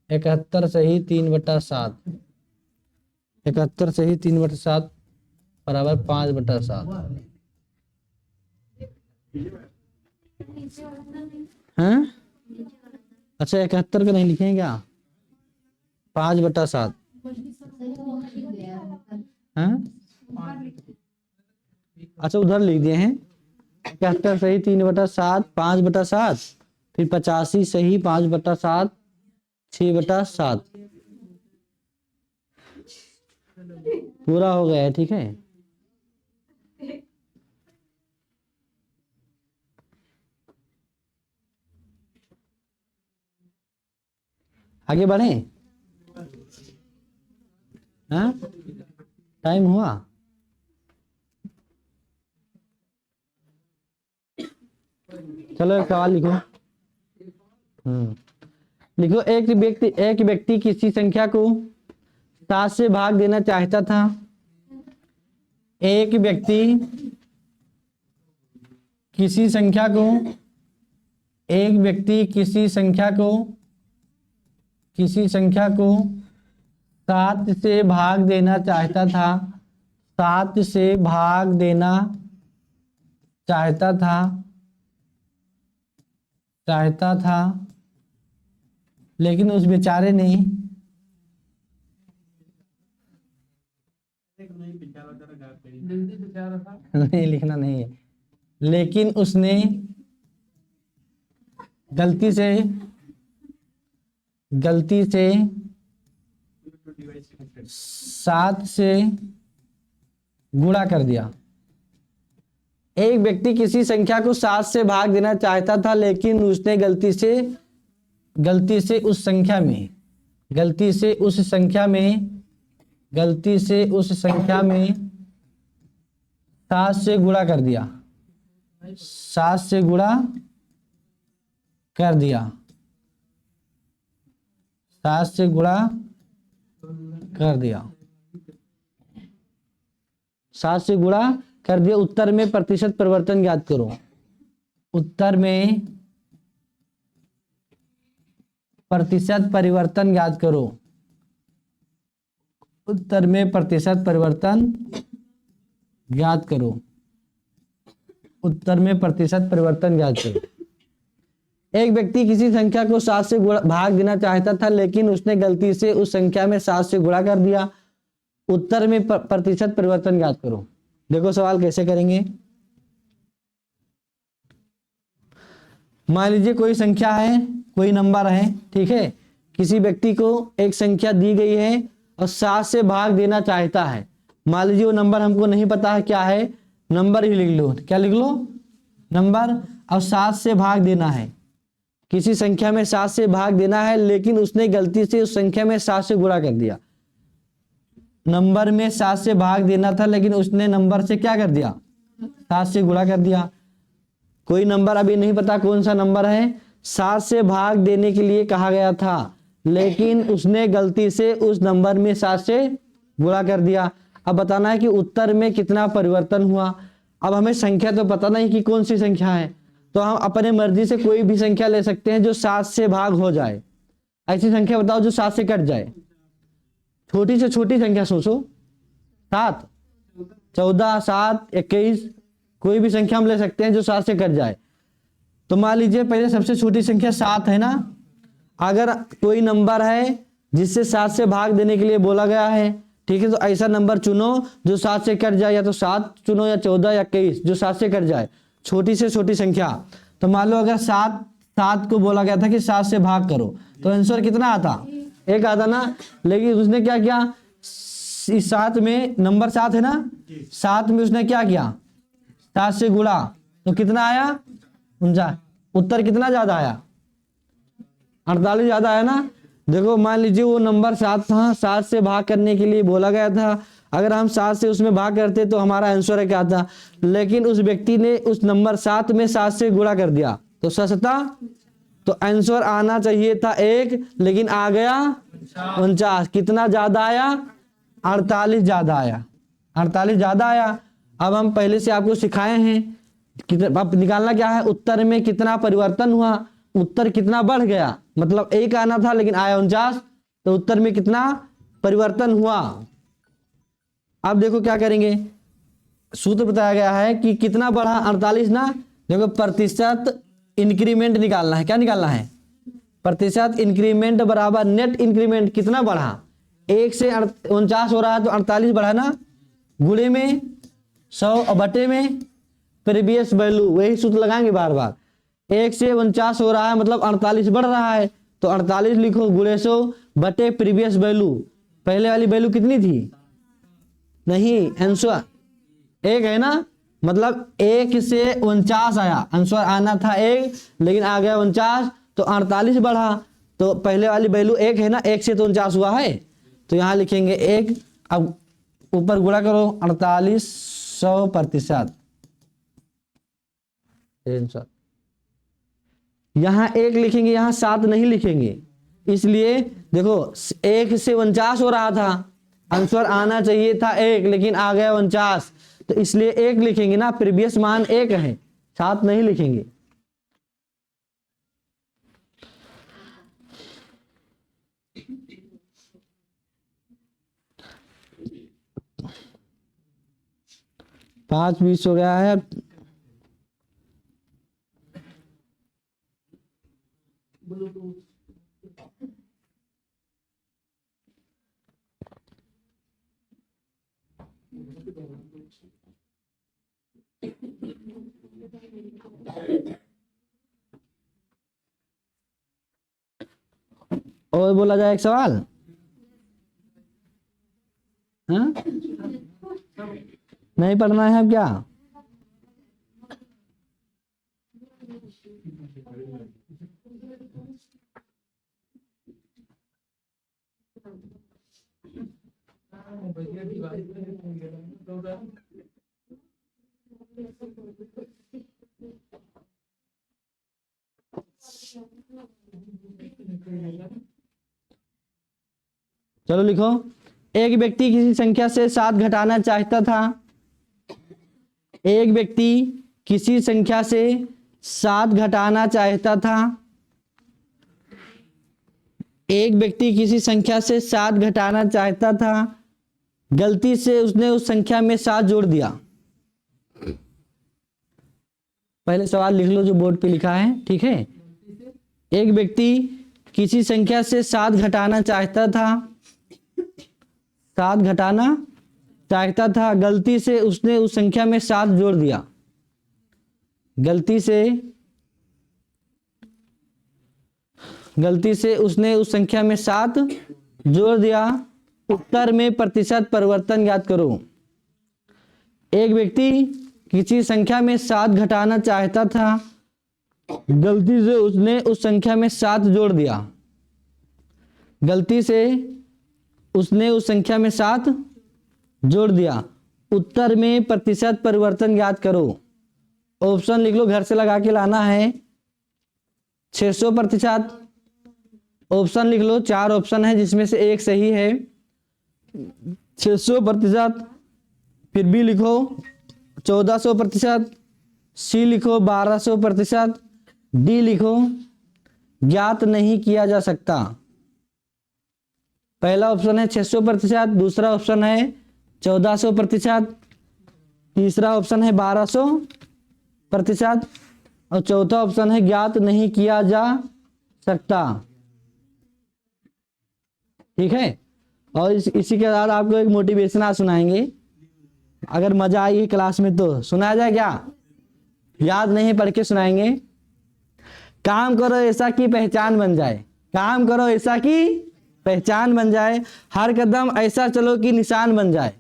71 सही 3/7, 71 सही 3/7 बराबर 5/7 हैं। अच्छा 71 का नहीं लिखेंगे क्या? 5/7 हैं। अच्छा उधर लिख दिए हैं। 71 सही 3/7, 5/7, फिर 85 सही 5/7, 6/7 पूरा हो गया है। ठीक है, आगे बढ़े। हाँ टाइम हुआ। चलो एक सवाल लिखो। लिखो एक व्यक्ति किसी संख्या को 7 से भाग देना चाहता था। एक व्यक्ति किसी संख्या को 7 से भाग देना चाहता था। 7 से भाग देना चाहता था, लेकिन उस बेचारे ने नहीं लिखना नहीं है, लेकिन उसने गलती से 7 से गुणा कर दिया। एक व्यक्ति किसी संख्या को 7 से भाग देना चाहता था, लेकिन उसने गलती से उस संख्या में 7 से गुणा कर दिया। 7 से गुणा कर दिया। 7 से गुणा कर दिया। 7 से गुणा कर दिया। उत्तर में प्रतिशत परिवर्तन ज्ञात करो। उत्तर में प्रतिशत परिवर्तन ज्ञात करो। उत्तर में प्रतिशत परिवर्तन ज्ञात करो। उत्तर में प्रतिशत परिवर्तन ज्ञात करो। एक व्यक्ति किसी संख्या को 7 से भाग देना चाहता था, लेकिन उसने गलती से उस संख्या में 7 से गुणा कर दिया। उत्तर में प्रतिशत परिवर्तन ज्ञात करो। देखो सवाल कैसे करेंगे। मान लीजिए कोई संख्या है, कोई नंबर है, ठीक है। किसी व्यक्ति को एक संख्या दी गई है और 7 से भाग देना चाहता है। मान लीजिए वो नंबर हमको नहीं पता है क्या है, नंबर ही लिख लो। क्या लिख लो? नंबर। और 7 से भाग देना है। किसी संख्या में 7 से भाग देना है, लेकिन उसने गलती से उस संख्या में 7 से गुणा कर दिया। नंबर में 7 से भाग देना था, लेकिन उसने नंबर से क्या कर दिया? 7 से गुणा कर दिया। कोई नंबर अभी नहीं पता कौन सा नंबर है, 7 से भाग देने के लिए कहा गया था, लेकिन उसने गलती से उस नंबर में 7 से गुणा कर दिया। अब बताना है कि उत्तर में कितना परिवर्तन हुआ। अब हमें संख्या तो पता नहीं कि कौन सी संख्या है, तो हम अपने मर्जी से कोई भी संख्या ले सकते हैं जो 7 से भाग हो जाए। ऐसी संख्या बताओ जो 7 से कट जाए, छोटी से छोटी संख्या सोचो। 7, 14, 7, 21, कोई भी संख्या हम ले सकते हैं जो 7 से कट जाए। तो मान लीजिए पहले सबसे छोटी संख्या 7 है ना। अगर कोई नंबर है जिससे 7 से भाग देने के लिए बोला गया है, ठीक है, तो ऐसा नंबर चुनो जो 7 से कट जाए, या तो 7 चुनो या 14 या 21 जो 7 से कट जाए, छोटी से छोटी संख्या। तो मान लो अगर 7 को बोला गया था कि 7 से भाग करो, तो आंसर कितना आता? 1 आता ना। लेकिन उसने क्या किया, इस 7 में नंबर 7 है ना, 7 में उसने क्या किया, 7 से गुणा, तो कितना आया? 49। उत्तर कितना ज्यादा आया? 48 ज्यादा आया ना। देखो मान लीजिए वो नंबर 7 था, 7 से भाग करने के लिए बोला गया था। अगर हम 7 से उसमें भाग करते तो हमारा आंसर क्या था, लेकिन उस व्यक्ति ने उस नंबर 7 में 7 से गुणा कर दिया, तो 7 तो आंसर आना चाहिए था 1, लेकिन आ गया 49। कितना ज्यादा आया? 48 ज्यादा आया। 48 ज्यादा आया। अब हम पहले से आपको सिखाए हैं, अब निकालना क्या है, उत्तर में कितना परिवर्तन हुआ। उत्तर कितना बढ़ गया, मतलब 1 आना था लेकिन आया 49, तो उत्तर में कितना परिवर्तन हुआ। अब देखो क्या करेंगे, सूत्र बताया गया है कि कितना बढ़ा, 48 ना। देखो प्रतिशत इंक्रीमेंट निकालना है। क्या निकालना है? प्रतिशत इंक्रीमेंट बराबर नेट इंक्रीमेंट। कितना बढ़ा? 1 से 49 हो रहा है तो 48 बढ़ा ना, गुणे में 100 और बटे में प्रीवियस वैल्यू। वही सूत्र लगाएंगे बार बार। 1 से 49 हो रहा है मतलब 48 बढ़ रहा है, तो 48 लिखो गुणे 100 बटे प्रीवियस वैल्यू। पहले वाली वैल्यू कितनी थी? नहीं, आंसर 1 है ना, मतलब 1 से 49 आया। आंसर आना था 1 लेकिन आ गया 49, तो 48 बढ़ा। तो पहले वाली वैल्यू 1 है ना, 1 से तो 49 हुआ है, तो यहाँ लिखेंगे 1। अब ऊपर गुणा करो, 48 100%। यहाँ 1 लिखेंगे, यहाँ 7 नहीं लिखेंगे। इसलिए देखो 1 से 49 हो रहा था, आंसर आना चाहिए था 1 लेकिन आ गया 49, तो इसलिए 1 लिखेंगे ना, प्रीवियस मान 1 है, 7 नहीं लिखेंगे। पाँच 20 हो गया है। और बोला जाए एक सवाल, हाँ? नहीं पढ़ना है अब क्या? चलो लिखो, एक व्यक्ति किसी संख्या से 7 घटाना चाहता था। एक व्यक्ति किसी संख्या से 7 घटाना चाहता था। एक व्यक्ति किसी संख्या से 7 घटाना चाहता था, गलती से उसने उस संख्या में 7 जोड़ दिया। पहले सवाल लिख लो जो बोर्ड पे लिखा है, ठीक है। एक व्यक्ति किसी संख्या से 7 घटाना चाहता था, 7 घटाना चाहता था, गलती से उसने उस संख्या में 7 जोड़ दिया। गलती से उसने उस संख्या में 7 जोड़ दिया। उत्तर में प्रतिशत परिवर्तन ज्ञात करो। एक व्यक्ति किसी संख्या में 7 घटाना चाहता था, गलती से उसने उस संख्या में 7 जोड़ दिया। गलती से उसने उस संख्या में 7 जोड़ दिया। उत्तर में प्रतिशत परिवर्तन ज्ञात करो। ऑप्शन लिख लो, घर से लगा के लाना है 600%। ऑप्शन लिख लो, 4 ऑप्शन है जिसमें से एक सही है 600%। फिर बी लिखो 1400%, सी लिखो 1200%, डी लिखो ज्ञात नहीं किया जा सकता। पहला ऑप्शन है 600%, दूसरा ऑप्शन है 1400%, तीसरा ऑप्शन है 1200% और चौथा ऑप्शन है ज्ञात नहीं किया जा सकता। ठीक है, और इसी के साथ आपको एक मोटिवेशन आज सुनाएंगे। अगर मजा आई क्लास में तो सुनाया जाए क्या? याद नहीं पढ़ के सुनाएंगे। काम करो ऐसा कि पहचान बन जाए, काम करो ऐसा कि पहचान बन जाए, हर कदम ऐसा चलो कि निशान बन जाए,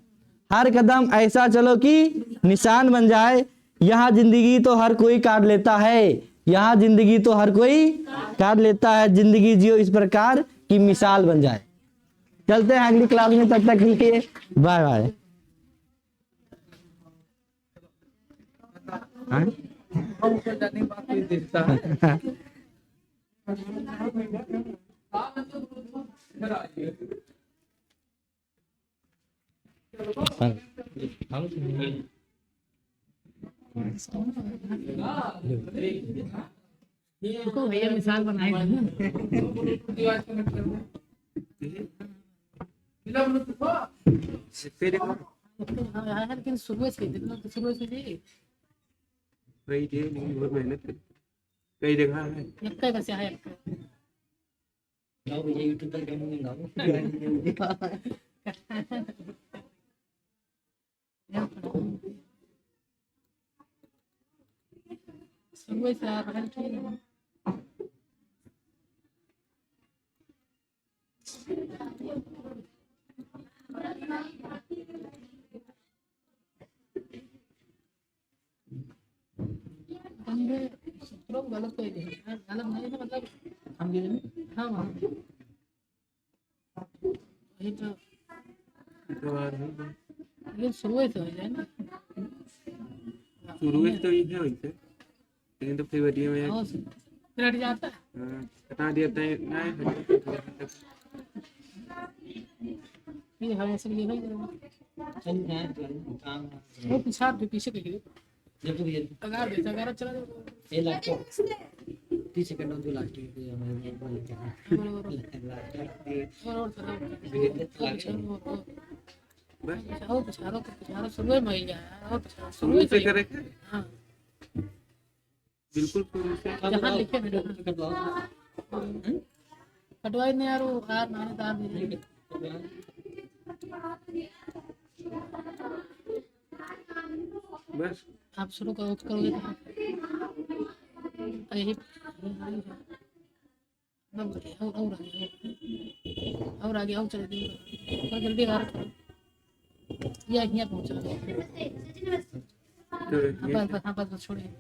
हर कदम ऐसा चलो कि निशान बन जाए। यहाँ जिंदगी तो हर कोई काट लेता है, यहाँ जिंदगी तो हर कोई काट लेता है, जिंदगी जियो इस प्रकार की मिसाल बन जाए। चलते हैं अगली क्लास में, तब तक के लिए बाय बाय। तो भैया मिसाल बनाए लेकिन सुबह से सुबह से वही थे, लेकिन बहुत मेहनत करी, कई देखा है। यक्का कैसे है सुबह से आ रहा है। गलत कोई नहीं है, गलत नहीं है मतलब हाँ हाँ वही तो, लेकिन शुरू से हो जाए ना, शुरू में तो ये है वैसे, लेकिन तो फिर बढ़िया में और फिर हट जाता है। बता देता है ना, ये हमें से लिए वो पिछाड़ भी पीछे के जब तो ये अगर बेचा अगर चला जाओ ये लगता है 30 सेकंड जो लास्ट और सुबह में ही गया और शुरू से करे हाँ बिल्कुल शुरू से। जहाँ लिखे कटवाई नहीं यार, वो हार मैंने तार दी बस आप शुरू करोगे तो यही और आगे और चले और जल्दी आ या यहाँ पहुँच बस हाँ बस छोड़िए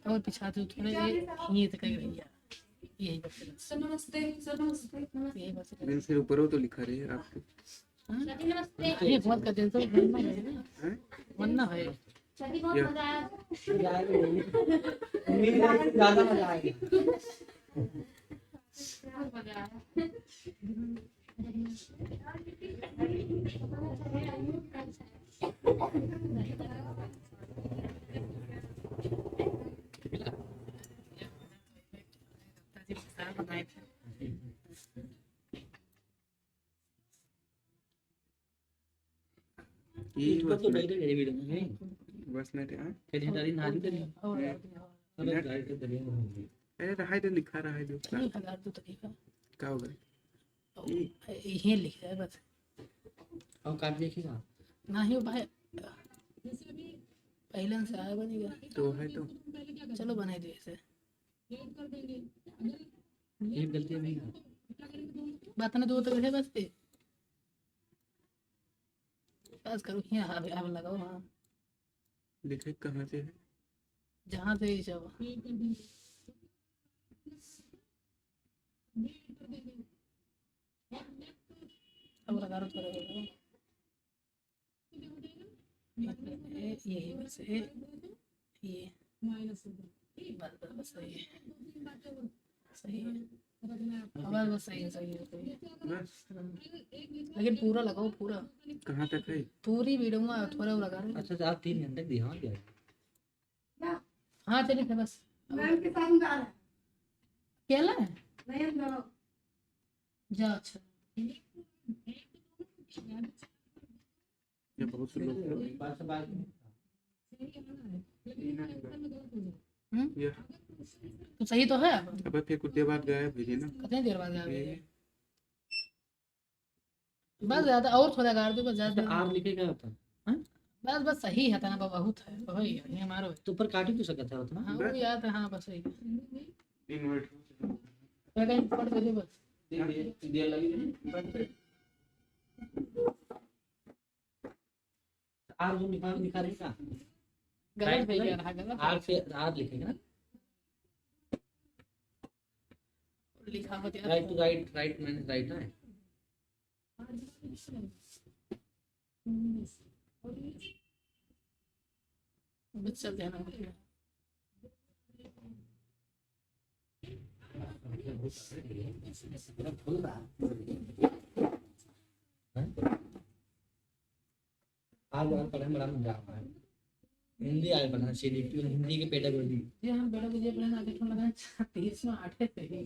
और पिछा दो थोड़े ये तक भैया यही बस नमस्ते सर, नमस्ते नमस्ते। यही बस मैंने फिर ऊपर हो तो लिखा रहे आपको ये बहुत कर देते हो वरना है चलिए बहुत मजा आया। ज्यादा मजा आएगा। बहुत मजा आया। बनाए थे ये तो नहीं दे वीडियो में बस नहीं था। कहीं डाली ना दी और अरे रहा है तो लिखा रहा है जो ठीक है तो तरीका क्या होगा ये लिख है बस और काट देखिएगा ना ही भाई पहले से आया बनेगा तो है तो चलो बनाए दो ऐसे ये गलती नहीं बात ना दो तो है बस पे पास करो यहाँ आप लगाओ हाँ लिखे कहाँ से है जहाँ से ही सब अब लगा रो ये बस ये बस बस बस सही है, सही है, बस बस सही है, सही है, सही है। बस लेकिन पूरा लगाओ, पूरा कहाँ तक है? पूरी वीडियो में थोड़ा वो लगा रहे। अच्छा आप 3 घंटे दिया क्या? हाँ चलिए फिर बस। मैम के साथ जा रहा है अकेला है? नहीं जाओ जा अच्छा। ये बहुत से लोग ये तो सही तो है। अब अब फिर कुछ देर बाद गायब भेजे ना। कितनी देर बाद आएगा? ये बस ज्यादा और थोड़ा गाड़ दो, बस ज्यादा। आर लिखेगा होता बस बस सही है, तना बहुत है वही है, ये हमारो है। तो ऊपर काट ही तो सकता है उतना। हाँ वो याद है, हाँ बस सही है। 3 मिनट क्या कहीं पढ़ दीजिए बस। देर लगी आर जो लिखा रहेगा गलत भेज रहा, गलत आर से आर लिखेगा लिखा होता है। राइट टू राइट, राइट मैंने राइट है। बस सब ध्यान रखिए। आज और पढ़ने बड़ा मजा आ रहा है। हिंदी आज पढ़ना सीडीपी हिंदी के पेडागोजी। जी हम बेटा मुझे प्लान आगे फोन लगा 30 में 8 से ही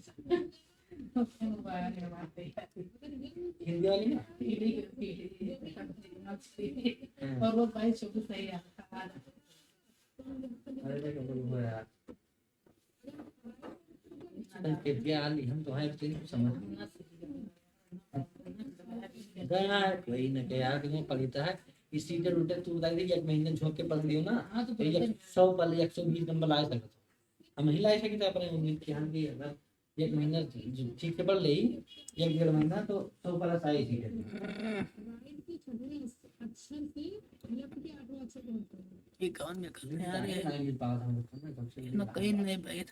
हिंदी वाली ना और वो भाई शुभ सही है। अरे वो यार क्या हम तो है तो समझ गया कोई न गया कि मैं पढ़ता है इसी के उल्टे तू बता दी एक महीने झोंक के पढ़ लियो ना। हाँ तो तो 100 पर 120 नंबर ला सकते हम ही ला सकते अपने इम्तिहान की। अगर एक महीना ठीक से पढ़ ले एक 1.5 महीना तो 100 प्लस आई थी। ये कौन में कर रहे हैं यार, ये पास हम ना कहीं नहीं भाई।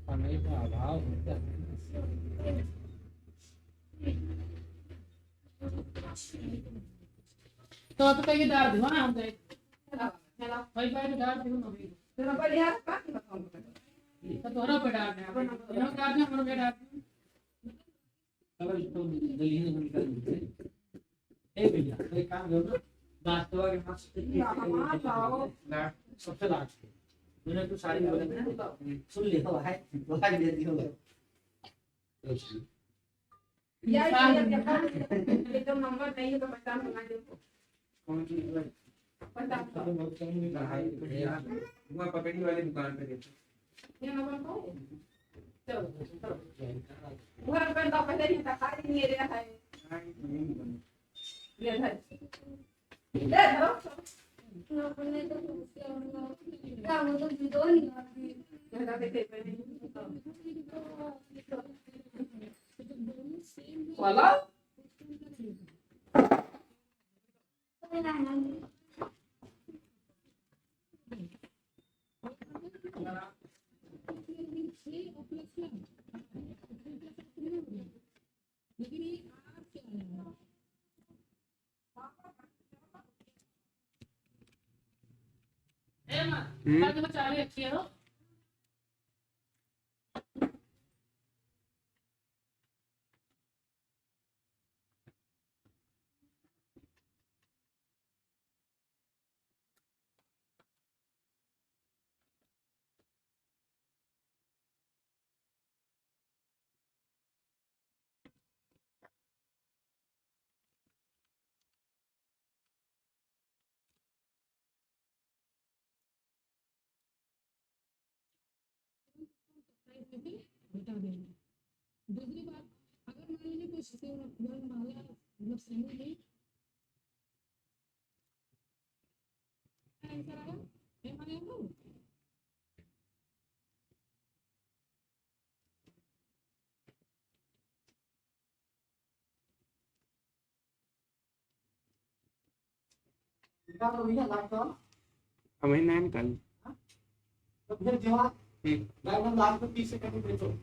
समय का अभाव होता है। तो आप कहीं डाल दो ना हम गए भाई भाई डाल दो ना भाई तेरा बढ़िया का बताऊं तो तोरा पे डाल दे हम डाल दे हम पे डाल दे। अगर इसको दिल्ली में बंद कर देते ए भैया तो एक काम करो ना वास्तव के पास सबसे लास्ट मैंने तो सारी बोले ना सुन ले तो है बोला दे दियो। ये तो नंबर नहीं है तो पता बना दे कौन सी पता वहाँ पकड़ी वाली दुकान पे देखो। ये नंबर को चलो घर पे तो पहले ही था खाली नहीं रहा है ये है ले धरो क्या वो तो दो नहीं मेरा देखे पहले वाला आज वो चाली अच्छी है हो बता देंगे। दूसरी बात, अगर मान लीजिए कुछ से माला मतलब सही नहीं आंसर आया ये माने हो निकाल लो भैया लास्ट तो अब मैं नाम निकाल तो फिर जवाब ठीक। लगभग लास्ट में 30 सेकंड में देखो।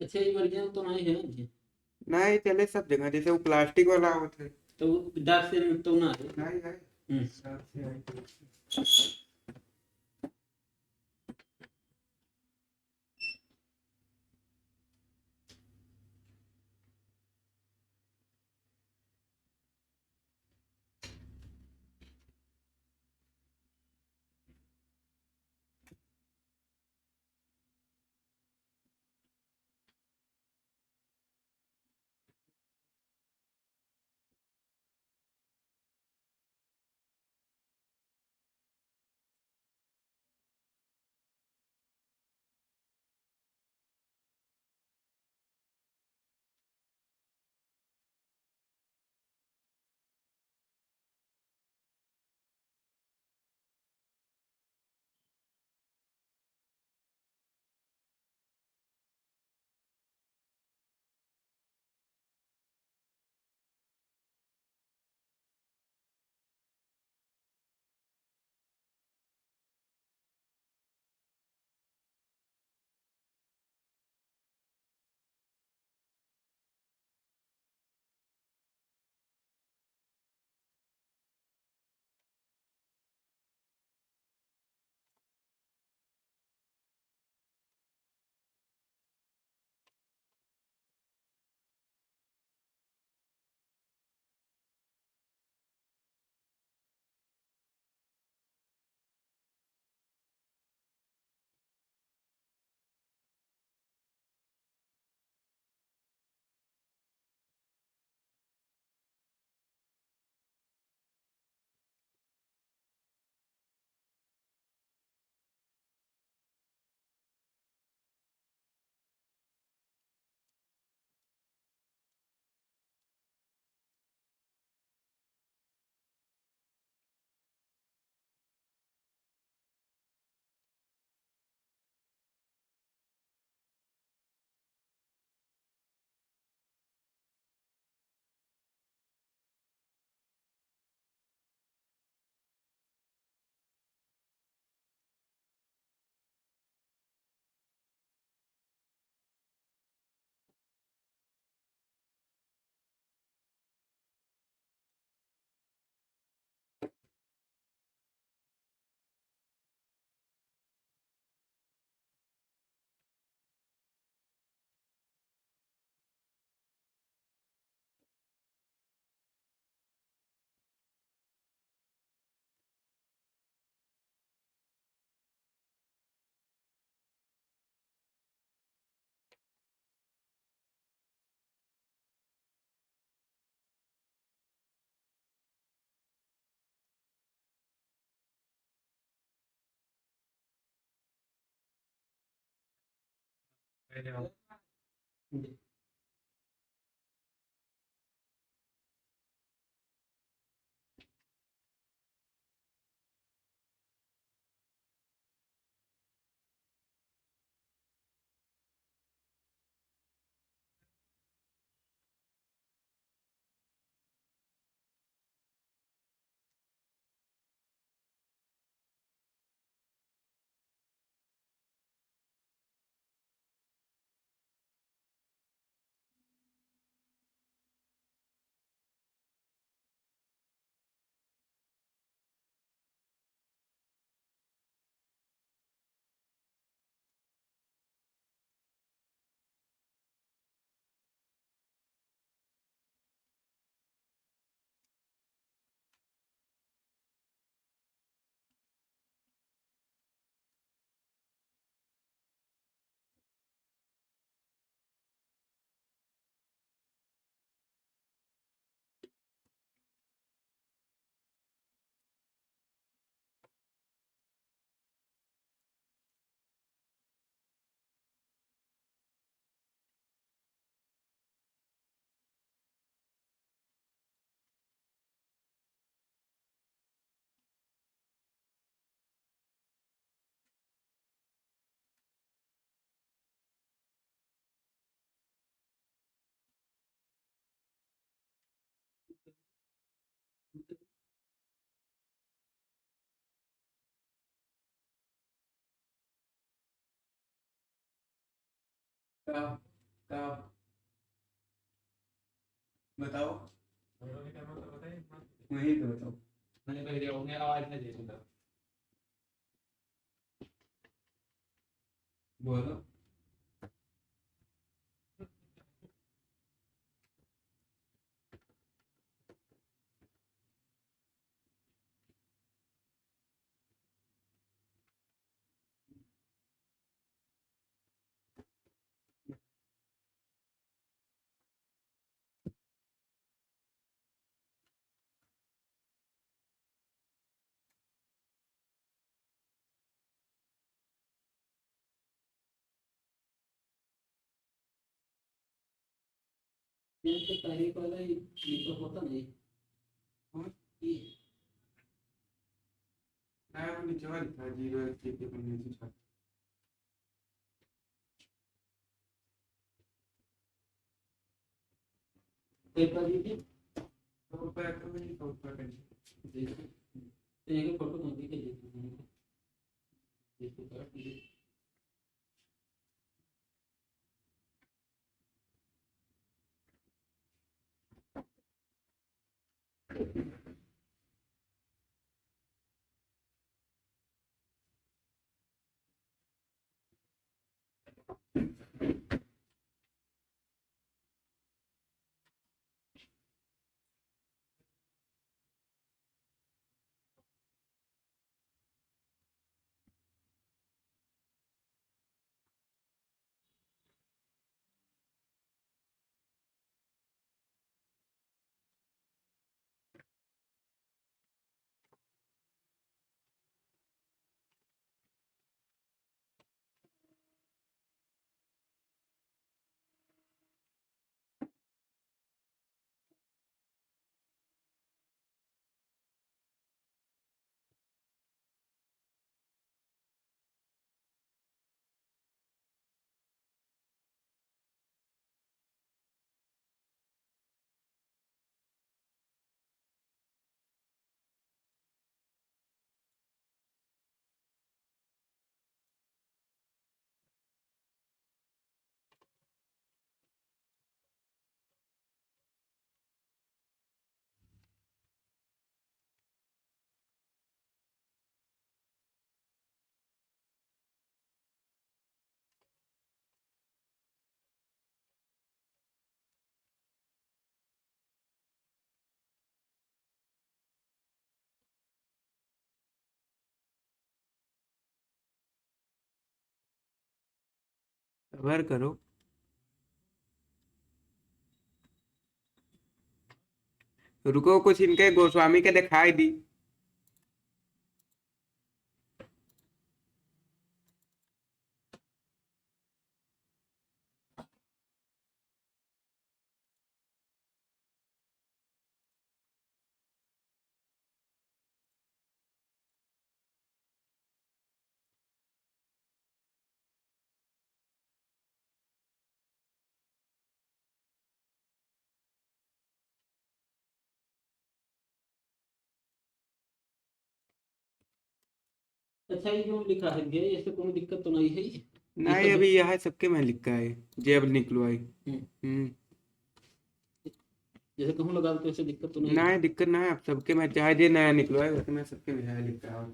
अच्छा ये वर्जन तो नहीं है ना नहीं चले सब जगह, जैसे वो प्लास्टिक वाला होता है। तो डाक से तो ना है नहीं है। हम्म। डाक से आई तो। कब कब बताओ, वही तो बताओ। मैंने कह दिया होंगे आवाज नहीं दे दूंगा। बोलो। ये तो तारीख वाला ये तो होता नहीं। हाँ? ये आया वो नीचे वाला था 0 1 3 4 5 6 पेपर दी थी। तो पैक तो नहीं तो पैक देखो तो ये फोटो कौन सी के देखो देखो काट दे। कवर करो। रुको, कुछ इनके गोस्वामी के दिखाई दी। अच्छा ये जो लिखा है ये ऐसे कोई दिक्कत तो नहीं है ये? नहीं अभी यह सबके में लिखा है जे अब निकलो आई। जैसे कहूँ लगा तो ऐसे दिक्कत तो नहीं ना दिक्कत ना है, अब सबके में चाहे जे नया निकलो है उसमें सबके में है लिखा है।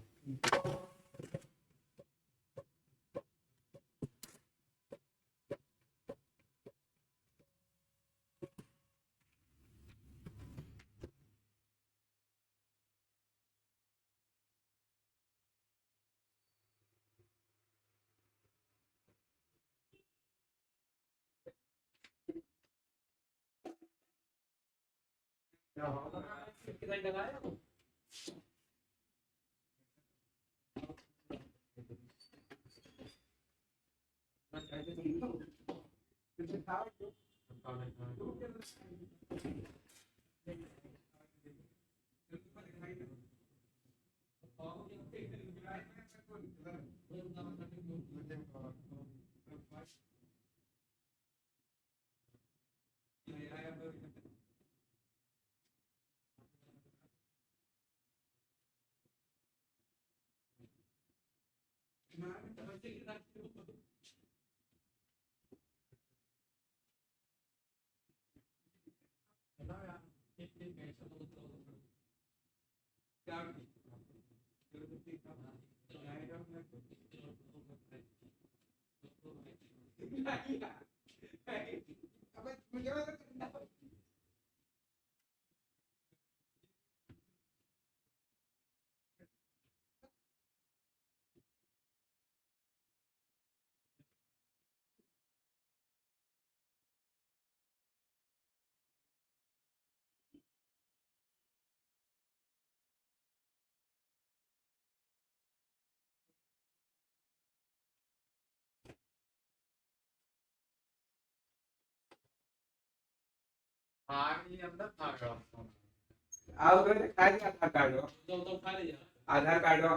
आओ तो खाली आधार कार्ड हो तो खा ले यार आधार कार्ड हो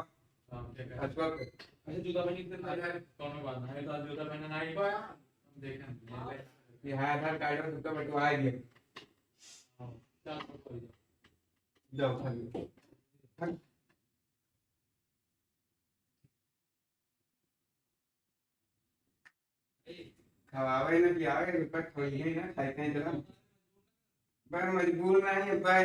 हाँ ठीक है अथवा अच्छा जूता पहन के अंदर कौन बात है तो जूता पहनना नहीं पाया देखें ये है आधार कार्ड हो तो बटवा दिए चार फोटो हो जाओ खाली खवावे ना पियावे ऊपर खोइए ना खाते हैं चलो पर मजबूर नहीं है भाई